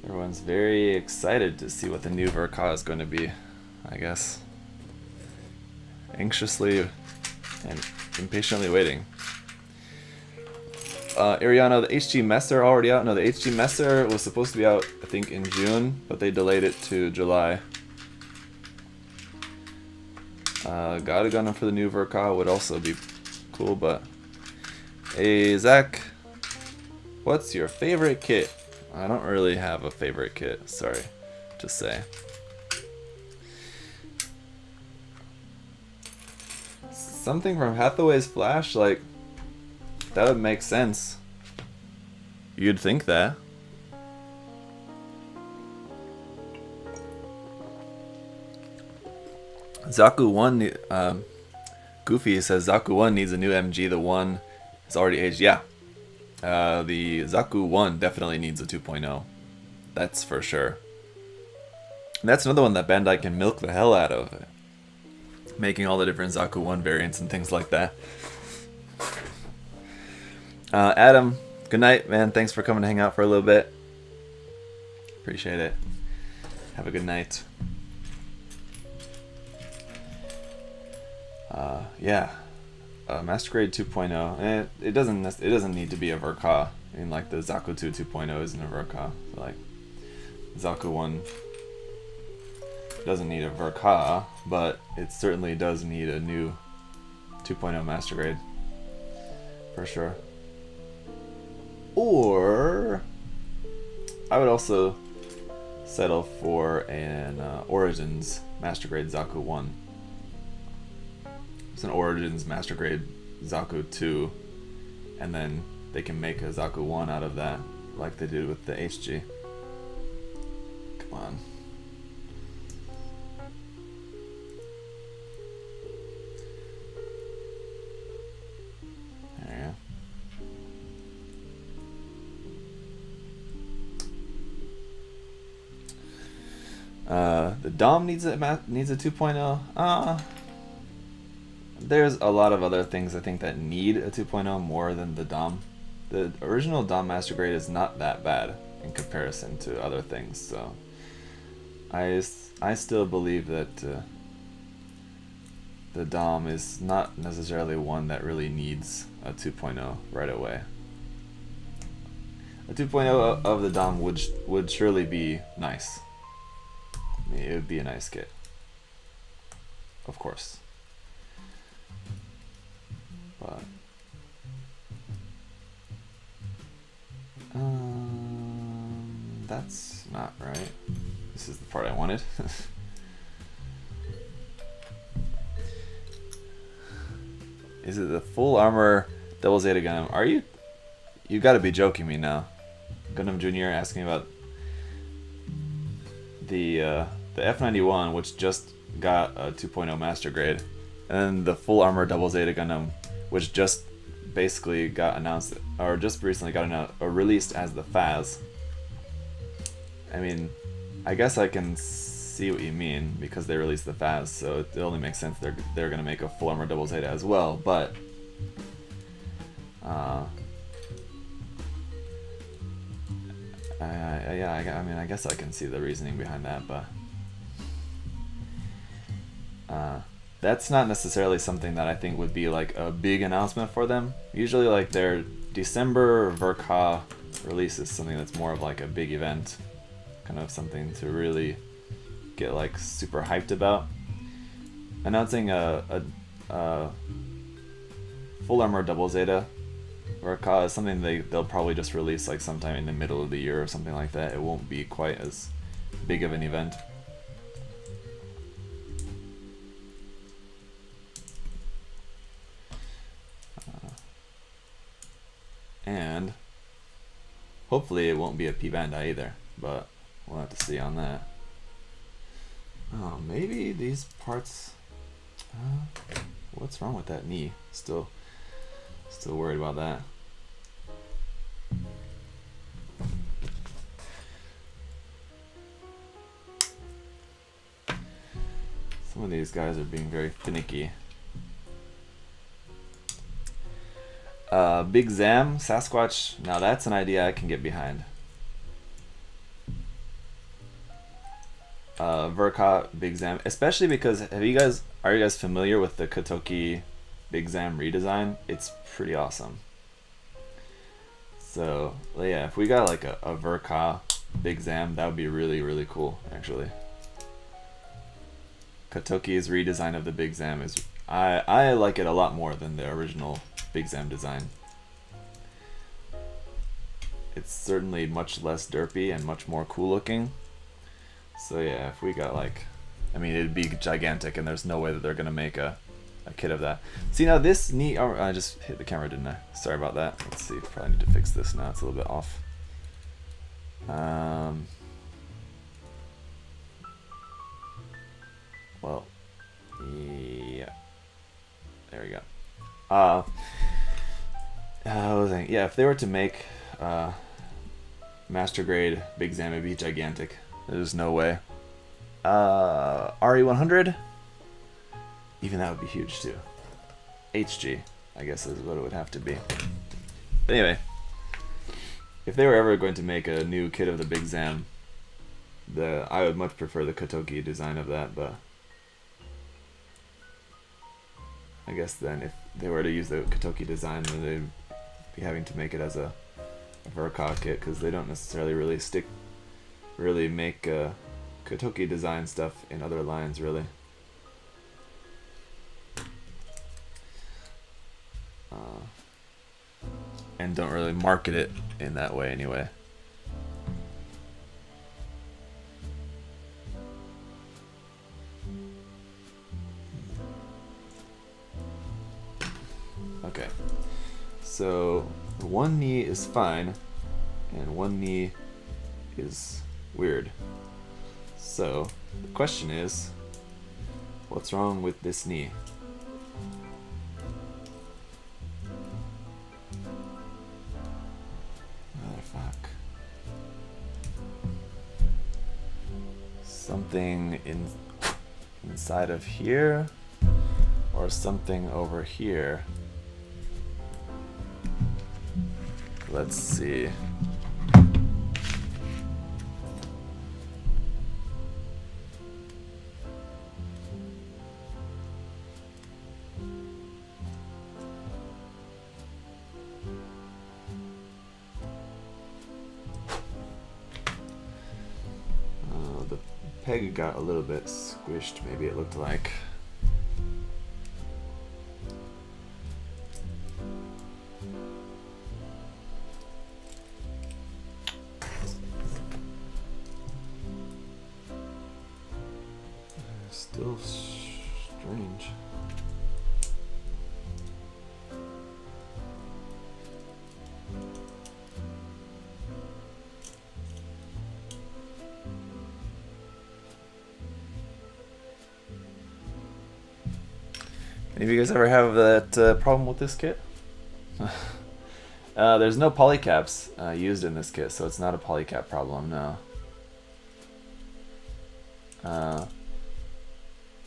everyone's very excited to see what the new Varguil is going to be, I guess. Anxiously and impatiently waiting. Ariana, the HG Messer already out? No, the HG Messer was supposed to be out, I think, in June, but they delayed it to July. Got a Gundam for the new Varguil would also be cool, but... Hey, Zach, what's your favorite kit? I don't really have a favorite kit, sorry to say. Something from Hathaway's Flash, like, that would make sense. You'd think that. Zaku 1, Goofy says Zaku 1 needs a new MG. The 1 is already aged. Yeah. The Zaku 1 definitely needs a 2.0. That's for sure. And that's another one that Bandai can milk the hell out of. Making all the different Zaku 1 variants and things like that. Adam, good night, man. Thanks for coming to hang out for a little bit. Appreciate it. Have a good night. Yeah, Master Grade 2.0, and it doesn't need to be a Varguil. I mean, like the Zaku 2 2.0 isn't a Varguil. So like Zaku 1 doesn't need a Varguil, but it certainly does need a new 2.0 Master Grade for sure. Or I would also settle for an Origins Master Grade Zaku 1. It's an Origins Master Grade Zaku 2, and then they can make a Zaku 1 out of that, like they did with the HG. Come on. There you go. The Dom needs a 2.0. There's a lot of other things I think that need a 2.0 more than the Dom. The original Dom Master Grade is not that bad in comparison to other things, so I still believe that the Dom is not necessarily one that really needs a 2.0 right away. A 2.0 of the Dom would surely be nice. I mean, it would be a nice kit, of course. But that's not right. This is the part I wanted. Is it the full armor Double Zeta Gundam? Are you? You got to be joking me now. Gundam Junior asking about the F91, which just got a 2.0 Master Grade, and then the full armor Double Zeta Gundam, which just basically got announced, or just recently got announced, or released as the FAS. I mean, I guess I can see what you mean, because they released the FAS, so it only makes sense they're gonna make a full armor Double Zeta as well, but yeah, I mean, I guess I can see the reasoning behind that, but that's not necessarily something that I think would be like a big announcement for them. Usually like their December Varguil release is something that's more of like a big event, kind of something to really get like super hyped about. Announcing a full armor Double Zeta Varguil is something they'll probably just release like sometime in the middle of the year or something like that. It won't be quite as big of an event. And hopefully it won't be a P-Bandai either, but we'll have to see on that. Oh, maybe these parts. What's wrong with that knee? Still worried about that. Some of these guys are being very finicky. Big Zam, Sasquatch. Now that's an idea I can get behind. Verka, Big Zam, especially because are you guys familiar with the Kotoki Big Zam redesign? It's pretty awesome. So yeah, if we got like a Verka Big Zam, that would be really, really cool actually. Kotoki's redesign of the Big Zam is I like it a lot more than the original Big Zam design. It's certainly much less derpy and much more cool looking. So yeah, if we got like, I mean, it'd be gigantic, and there's no way that they're gonna make a kit of that. See, now this knee, oh, I just hit the camera, didn't I? Sorry about that. Let's see, probably need to fix this now. It's a little bit off. Well, yeah, there we go. I was thinking, yeah, if they were to make master grade Big Zam, it'd be gigantic. There's no way. RE100, even that would be huge too. HG, I guess is what it would have to be. But anyway, if they were ever going to make a new kit of the Big Zam, I would much prefer the Kotoki design of that, but I guess then if they were to use the Kotoki design, then they'd be having to make it as a Verka kit, because they don't necessarily really make Kotoki design stuff in other lines, really. And don't really market it in that way anyway. Okay, so one knee is fine, and one knee is weird. So the question is, what's wrong with this knee? Motherfuck. Something inside of here, or something over here. Let's see. The peg got a little bit squished, maybe it looked like. Still strange. Any of you guys ever have that problem with this kit? There's no polycaps used in this kit, so it's not a polycap problem, no.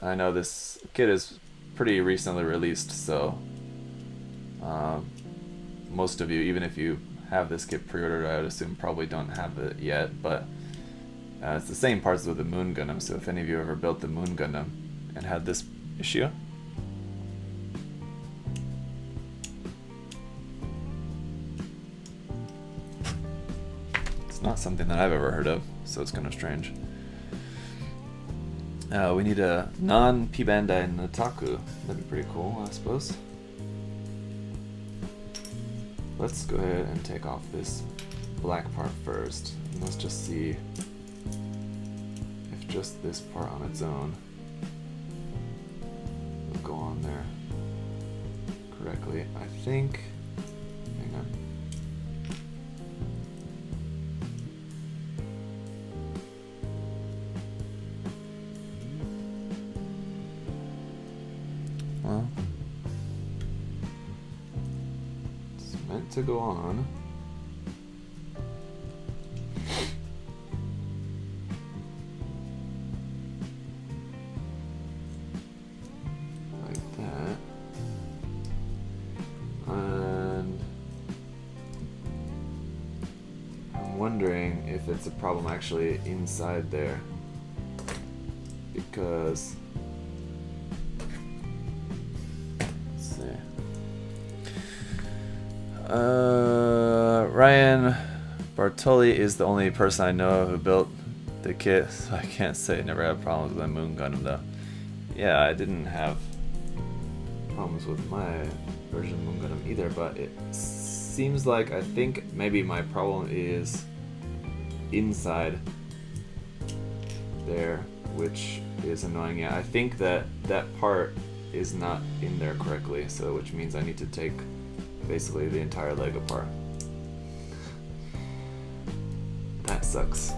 I know this kit is pretty recently released, so most of you, even if you have this kit pre-ordered, I would assume probably don't have it yet, but it's the same parts with the Moon Gundam, so if any of you ever built the Moon Gundam and had this issue, it's not something that I've ever heard of, so it's kind of strange. We need a non-P-Bandai Nataku. That'd be pretty cool, I suppose. Let's go ahead and take off this black part first. And let's just see if just this part on its own will go on there correctly. I think, hang on. to go on. Like that. And I'm wondering if it's a problem actually inside there. Because let's see. Ryan Bartoli is the only person I know who built the kit, so I can't say I never had problems with my Moon Gundam though. Yeah, I didn't have problems with my version of Moon Gundam either, but it seems like I think maybe my problem is inside there, which is annoying. Yeah, I think that that part is not in there correctly, so which means I need to take basically the entire leg apart. That sucks.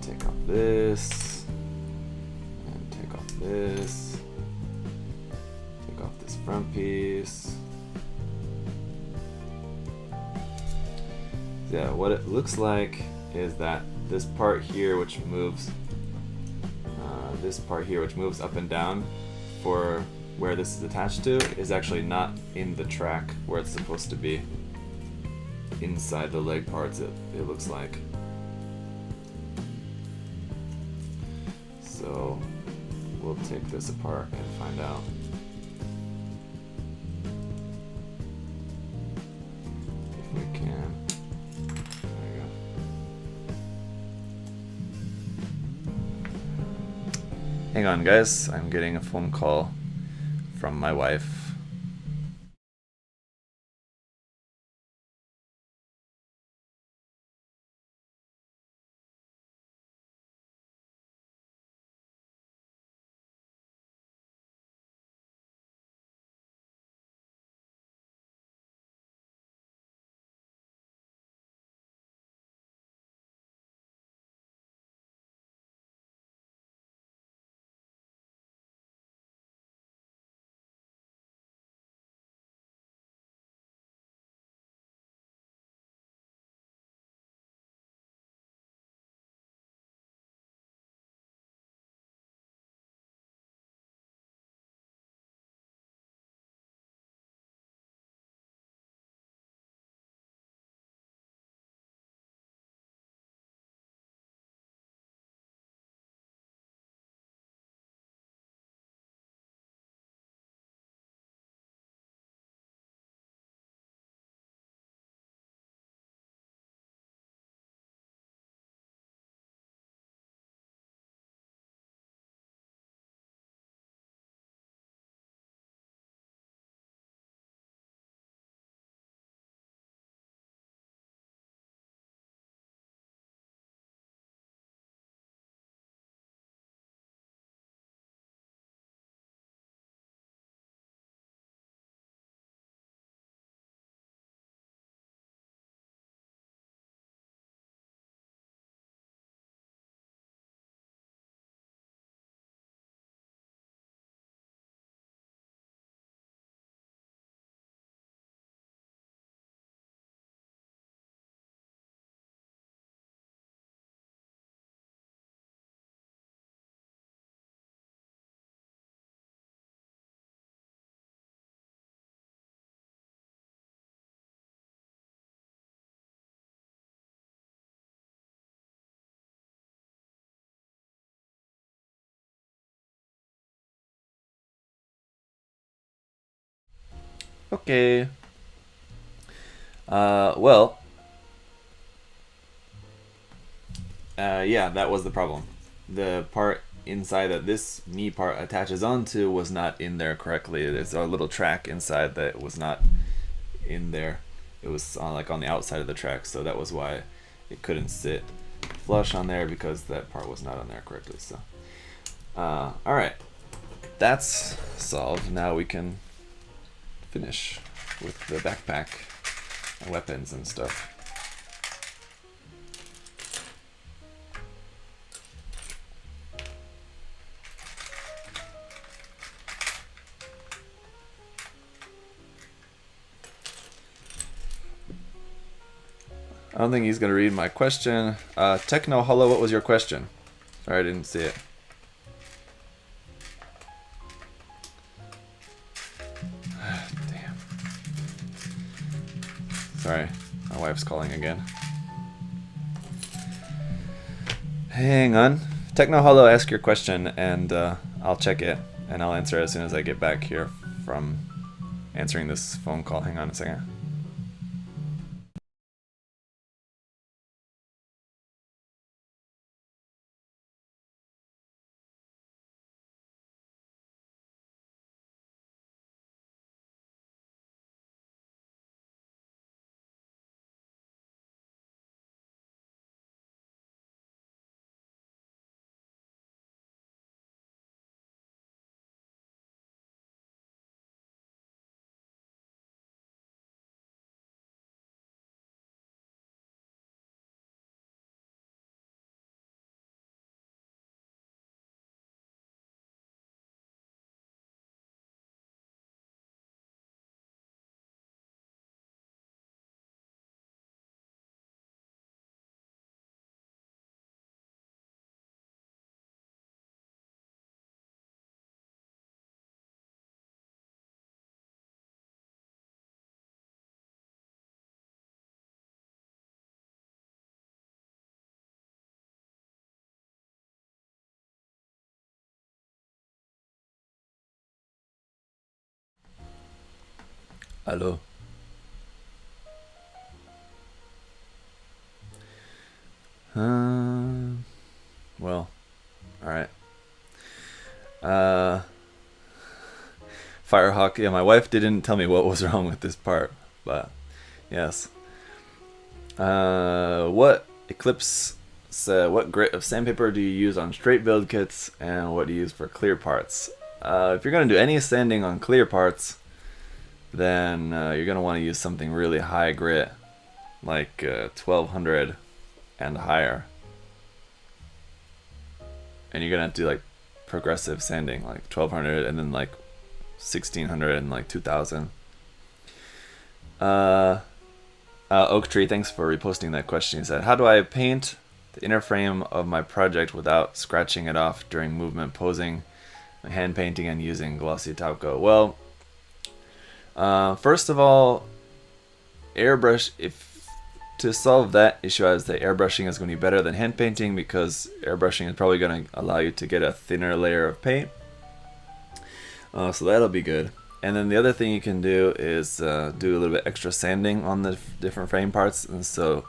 Take off this, and take off this, take off this front piece. Yeah, what it looks like is that this part here, which moves, up and down for where this is attached to, is actually not in the track where it's supposed to be. Inside the leg parts, it looks like. So we'll take this apart and find out. If we can. There you go. Hang on, guys. I'm getting a phone call from my wife. Okay. Yeah, that was the problem. The part inside that this knee part attaches onto was not in there correctly. There's a little track inside that was not in there. It was on the outside of the track, so that was why it couldn't sit flush on there, because that part was not on there correctly. So, all right, that's solved. Now we can finish with the backpack and weapons and stuff. I don't think he's gonna read my question. Techno Hollow, what was your question? Sorry, I didn't see it. Damn. Sorry, my wife's calling again. Hang on. Techno Hollow, ask your question, and I'll check it, and I'll answer it as soon as I get back here from answering this phone call. Hang on a second. Hello. Well, alright. Firehawk, yeah, my wife didn't tell me what was wrong with this part, but yes. What Eclipse said, what grit of sandpaper do you use on straight build kits, and what do you use for clear parts? If you're going to do any sanding on clear parts, then you're going to want to use something really high grit, like 1200 and higher. And you're going to have to do like progressive sanding, like 1200 and then like 1600 and like 2000. Oak Tree, thanks for reposting that question. He said, how do I paint the inner frame of my project without scratching it off during movement, posing, hand painting, and using glossy top coat? Well, first of all, airbrush, to solve that issue, I would say airbrushing is going to be better than hand painting, because airbrushing is probably going to allow you to get a thinner layer of paint. So that'll be good. And then the other thing you can do is do a little bit extra sanding on the different frame parts. And so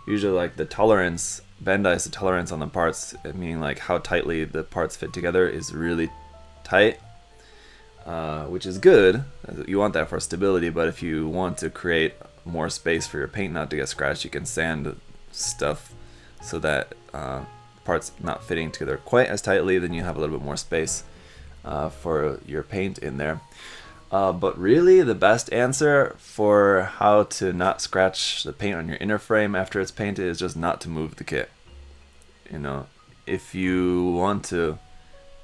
usually like the tolerance, Bandai's the tolerance on the parts, meaning like how tightly the parts fit together, is really tight, which is good. You want that for stability, but if you want to create more space for your paint not to get scratched, you can sand stuff so that parts not fitting together quite as tightly, then you have a little bit more space for your paint in there. But really the best answer for how to not scratch the paint on your inner frame after it's painted is just not to move the kit. You know, if you want to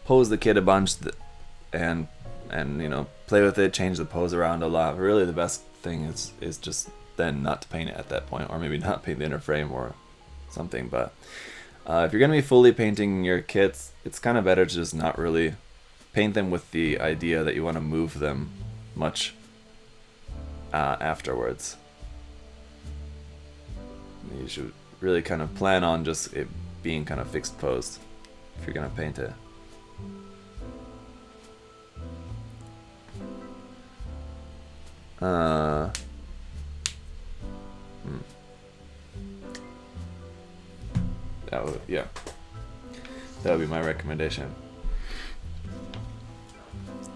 pose the kit a bunch and you know, play with it, change the pose around a lot, really the best thing is just then not to paint it at that point, or maybe not paint the inner frame or something. But if you're going to be fully painting your kits, it's kind of better to just not really paint them with the idea that you want to move them much afterwards. You should really kind of plan on just it being kind of fixed posed if you're going to paint it. Yeah, that would be my recommendation.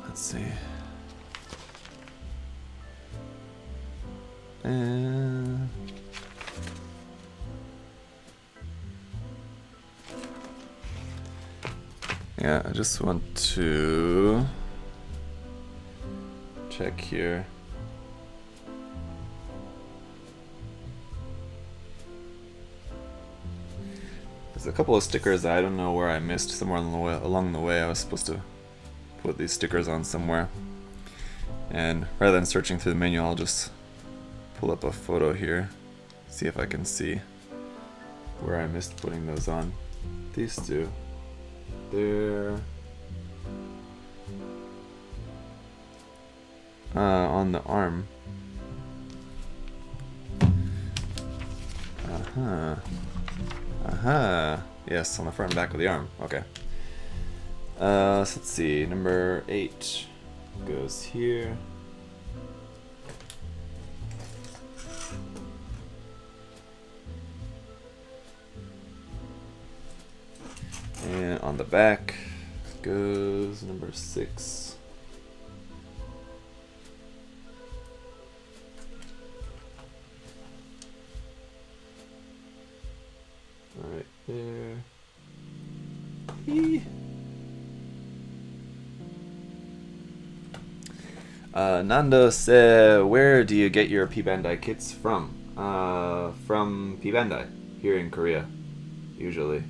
Let's see. Yeah, I just want to check here. There's a couple of stickers that I don't know where I missed somewhere along the way. I was supposed to put these stickers on somewhere, and rather than searching through the menu, I'll just pull up a photo here. see if I can see where I missed putting those on. These two. They're on the arm. Yes, on the front and back of the arm. Okay. So let's see. Number 8 goes here. And on the back goes number 6. Right there. Eee. Nando said, where do you get your P-Bandai kits from? From P-Bandai, here in Korea, usually.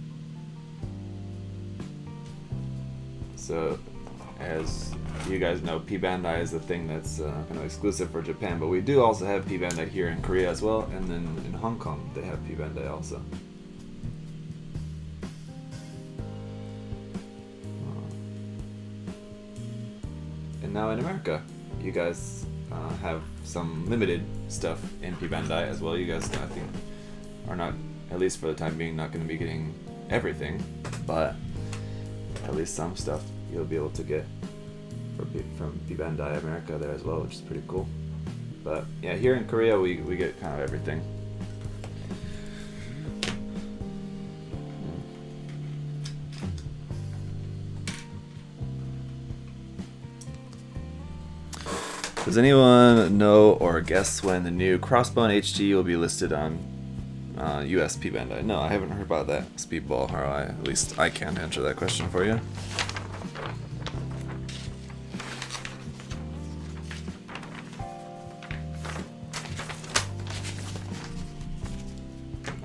So, as you guys know, P-Bandai is a thing that's kind of exclusive for Japan, but we do also have P-Bandai here in Korea as well, and then in Hong Kong they have P-Bandai also. And now in America, you guys have some limited stuff in P-Bandai as well. You guys, I think, are not, at least for the time being, not going to be getting everything, but at least some stuff you'll be able to get from P-Bandai America there as well, which is pretty cool. But yeah, here in Korea we get kind of everything. Does anyone know or guess when the new Crossbone HG will be listed on US P-Bandai? No, I haven't heard about that, Speedball, or at least I can't answer that question for you.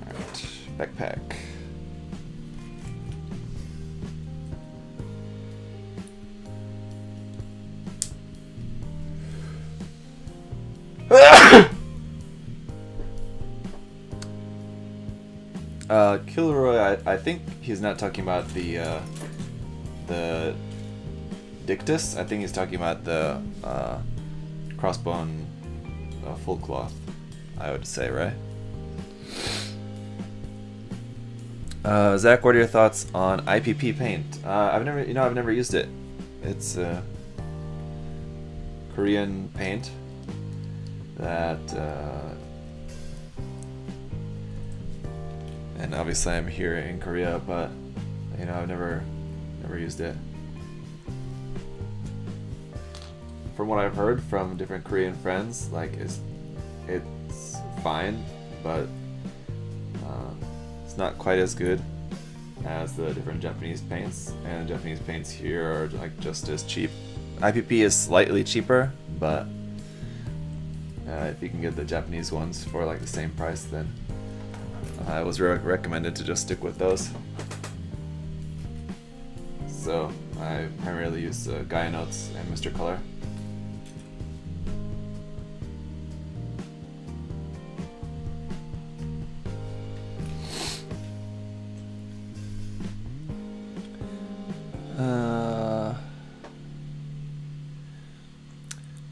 Alright, backpack. Kilroy, I think he's not talking about the Dictus. I think he's talking about the Crossbone full cloth, I would say, right? Zach, what are your thoughts on IPP paint? I've never used it. It's Korean paint that and obviously I'm here in Korea, but I've never used it. From what I've heard from different Korean friends, like it's fine, but it's not quite as good as the different Japanese paints, and Japanese paints here are like just as cheap. IPP is slightly cheaper, but if you can get the Japanese ones for like the same price, then I was recommended to just stick with those. So I primarily use Gaia Notes and Mr. Color.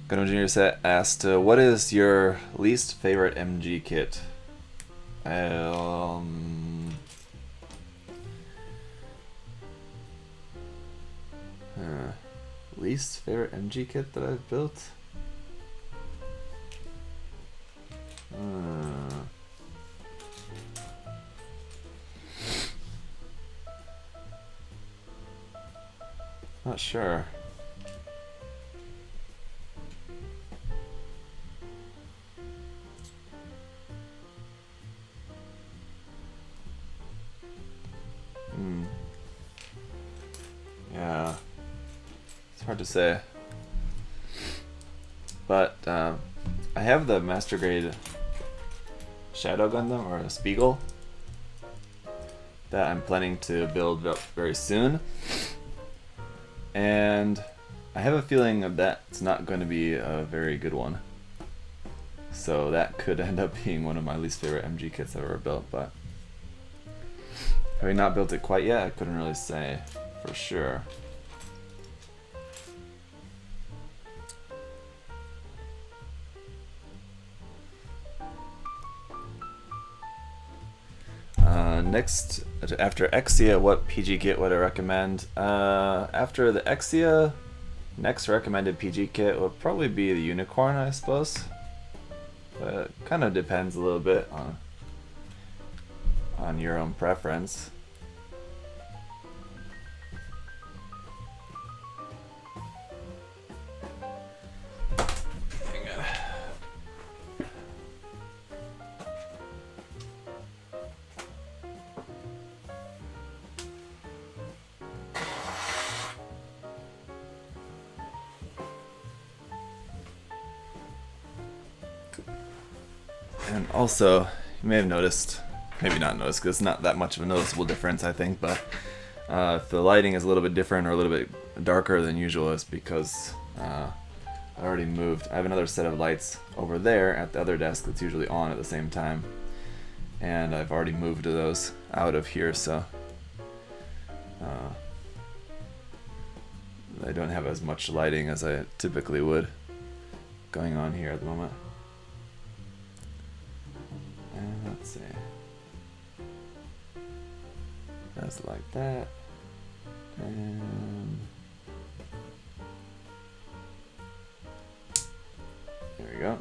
Gundam Junior Set asked, what is your least favorite MG kit? Least favorite MG kit that I've built? Not sure. Yeah, it's hard to say, but I have the Master Grade Shadow Gundam, or a Spiegel, that I'm planning to build up very soon, and I have a feeling that that's not going to be a very good one. So that could end up being one of my least favorite MG kits I've ever built, but having not built it quite yet, I couldn't really say for sure. Next, after Exia, what PG kit would I recommend? After the Exia, next recommended PG kit would probably be the Unicorn, I suppose. But it kind of depends a little bit on your own preference. And also, you may have noticed, maybe not noticed, because it's not that much of a noticeable difference, I think, but if the lighting is a little bit different or a little bit darker than usual, it's because I already moved. I have another set of lights over there at the other desk that's usually on at the same time, and I've already moved those out of here, so I don't have as much lighting as I typically would going on here at the moment. And let's see. That's like that. And there we go.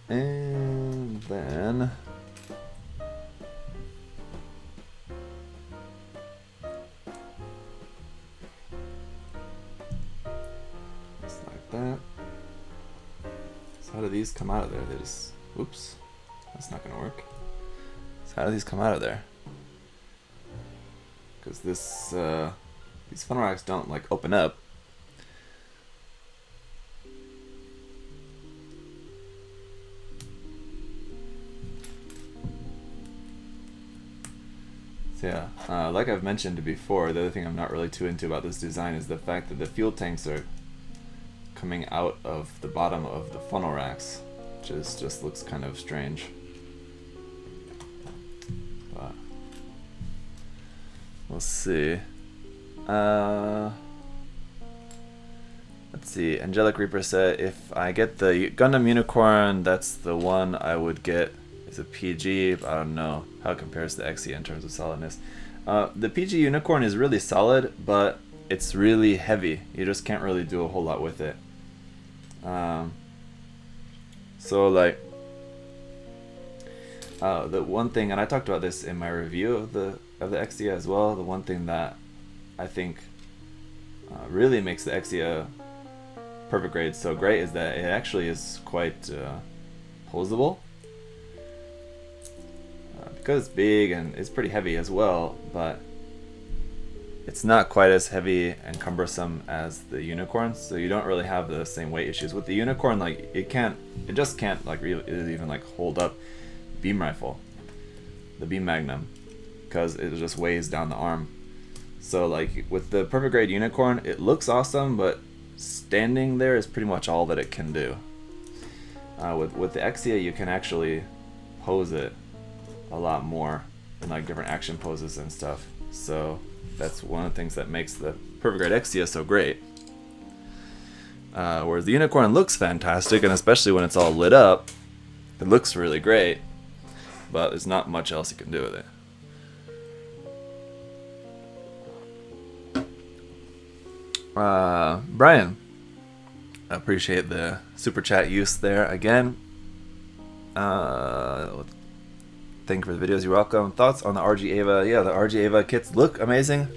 And then just like that. So how do these come out of there? They just, oops, that's not gonna work. So how do these come out of there? Because this these funnel racks don't like open up. So yeah, like I've mentioned before, the other thing I'm not really too into about this design is the fact that the fuel tanks are coming out of the bottom of the funnel racks, which is, just looks kind of strange. But we'll see. Let's see. Angelic Reaper said if I get the Gundam Unicorn, that's the one I would get. It's a PG. I don't know how it compares to Exia in terms of solidness. The PG Unicorn is really solid, but it's really heavy. You just can't really do a whole lot with it. So like the one thing, and I talked about this in my review of the Exia as well, the one thing that I think really makes the Exia perfect grade so great is that it actually is quite posable. Because it's big and it's pretty heavy as well, but it's not quite as heavy and cumbersome as the Unicorn, so you don't really have the same weight issues. With the Unicorn, like it just can't like really even like hold up beam rifle, the beam magnum, because it just weighs down the arm. So like with the perfect grade Unicorn, it looks awesome, but standing there is pretty much all that it can do. With the Exia, you can actually pose it a lot more in like different action poses and stuff. So that's one of the things that makes the perfect grade Exia so great. Whereas the Unicorn looks fantastic, and especially when it's all lit up, it looks really great, but there's not much else you can do with it. Brian, I appreciate the super chat use there again. Thank you for the videos. You're welcome. Thoughts on the RG Ava? Yeah, the RG Ava kits look amazing.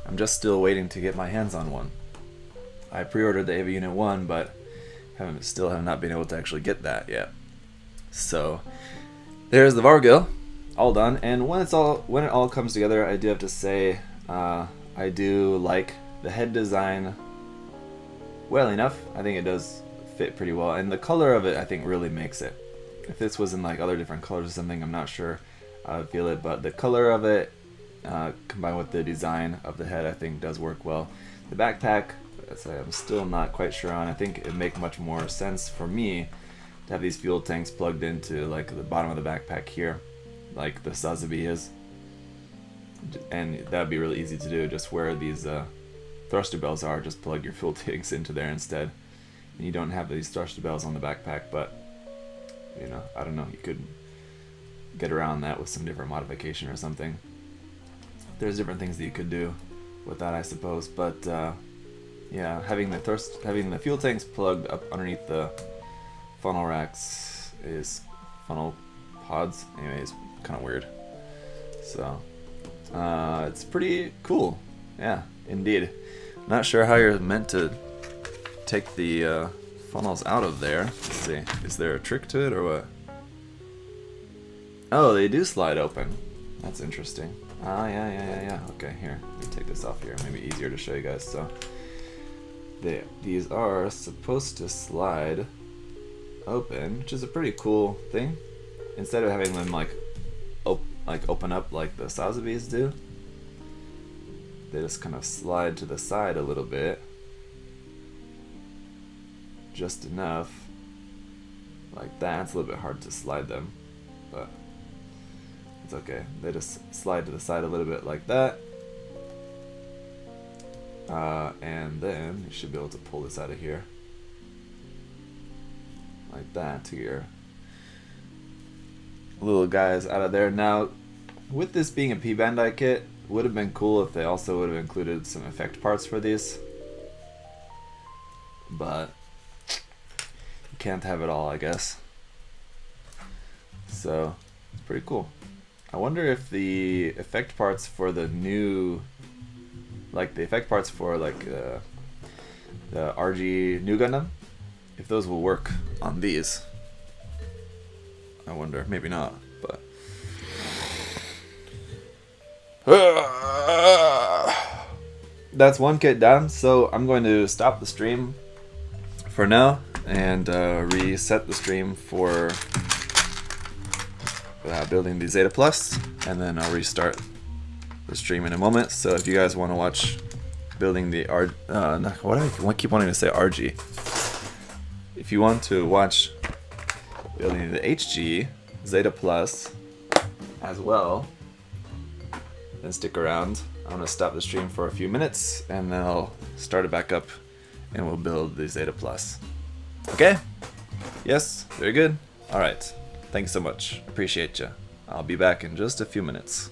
I'm just still waiting to get my hands on one. I pre-ordered the Ava Unit 1, but still have not been able to actually get that yet. So there's the Varguil, all done. And when it all comes together, I do have to say I do like the head design well enough. I think it does fit pretty well, and the color of it I think really makes it. If this was in like other different colors or something, I'm not sure I would feel it, but the color of it combined with the design of the head I think does work well. The backpack as I'm still not quite sure on. I think it'd make much more sense for me to have these fuel tanks plugged into like the bottom of the backpack here, like the Sazabi is. And that would be really easy to do, just where these thruster bells are, just plug your fuel tanks into there instead. And you don't have these thruster bells on the backpack, but you know, I don't know, you could get around that with some different modification or something. There's different things that you could do with that, I suppose, but yeah, having the fuel tanks plugged up underneath the funnel racks funnel pods, anyway, is kind of weird. So it's pretty cool, yeah, indeed. Not sure how you're meant to take the funnels out of there. Let's see, is there a trick to it or what? Oh, they do slide open. That's interesting. Ah, yeah. Okay, here, let me take this off here. Maybe easier to show you guys. So, these are supposed to slide open, which is a pretty cool thing. Instead of having them like open up like the Sazabis do, they just kind of slide to the side a little bit, just enough, like that. It's a little bit hard to slide them, but it's okay. They just slide to the side a little bit like that, and then you should be able to pull this out of here like that to your little guys out of there. Now, with this being a P-Bandai kit, would have been cool if they also would have included some effect parts for these, but you can't have it all, I guess. So it's pretty cool. I wonder if the effect parts for the new, like the effect parts for like the RG new Gundam, if those will work on these. I wonder, maybe not, but that's one kit done. So I'm going to stop the stream for now and reset the stream for building the Zeta Plus, and then I'll restart the stream in a moment. So if you guys want to watch building the I keep wanting to say RG. If you want to watch building the HG Zeta Plus as well, then stick around. I'm going to stop the stream for a few minutes and then I'll start it back up and we'll build the Zeta Plus. Okay? Yes? Very good? Alright. Thanks so much. Appreciate you. I'll be back in just a few minutes.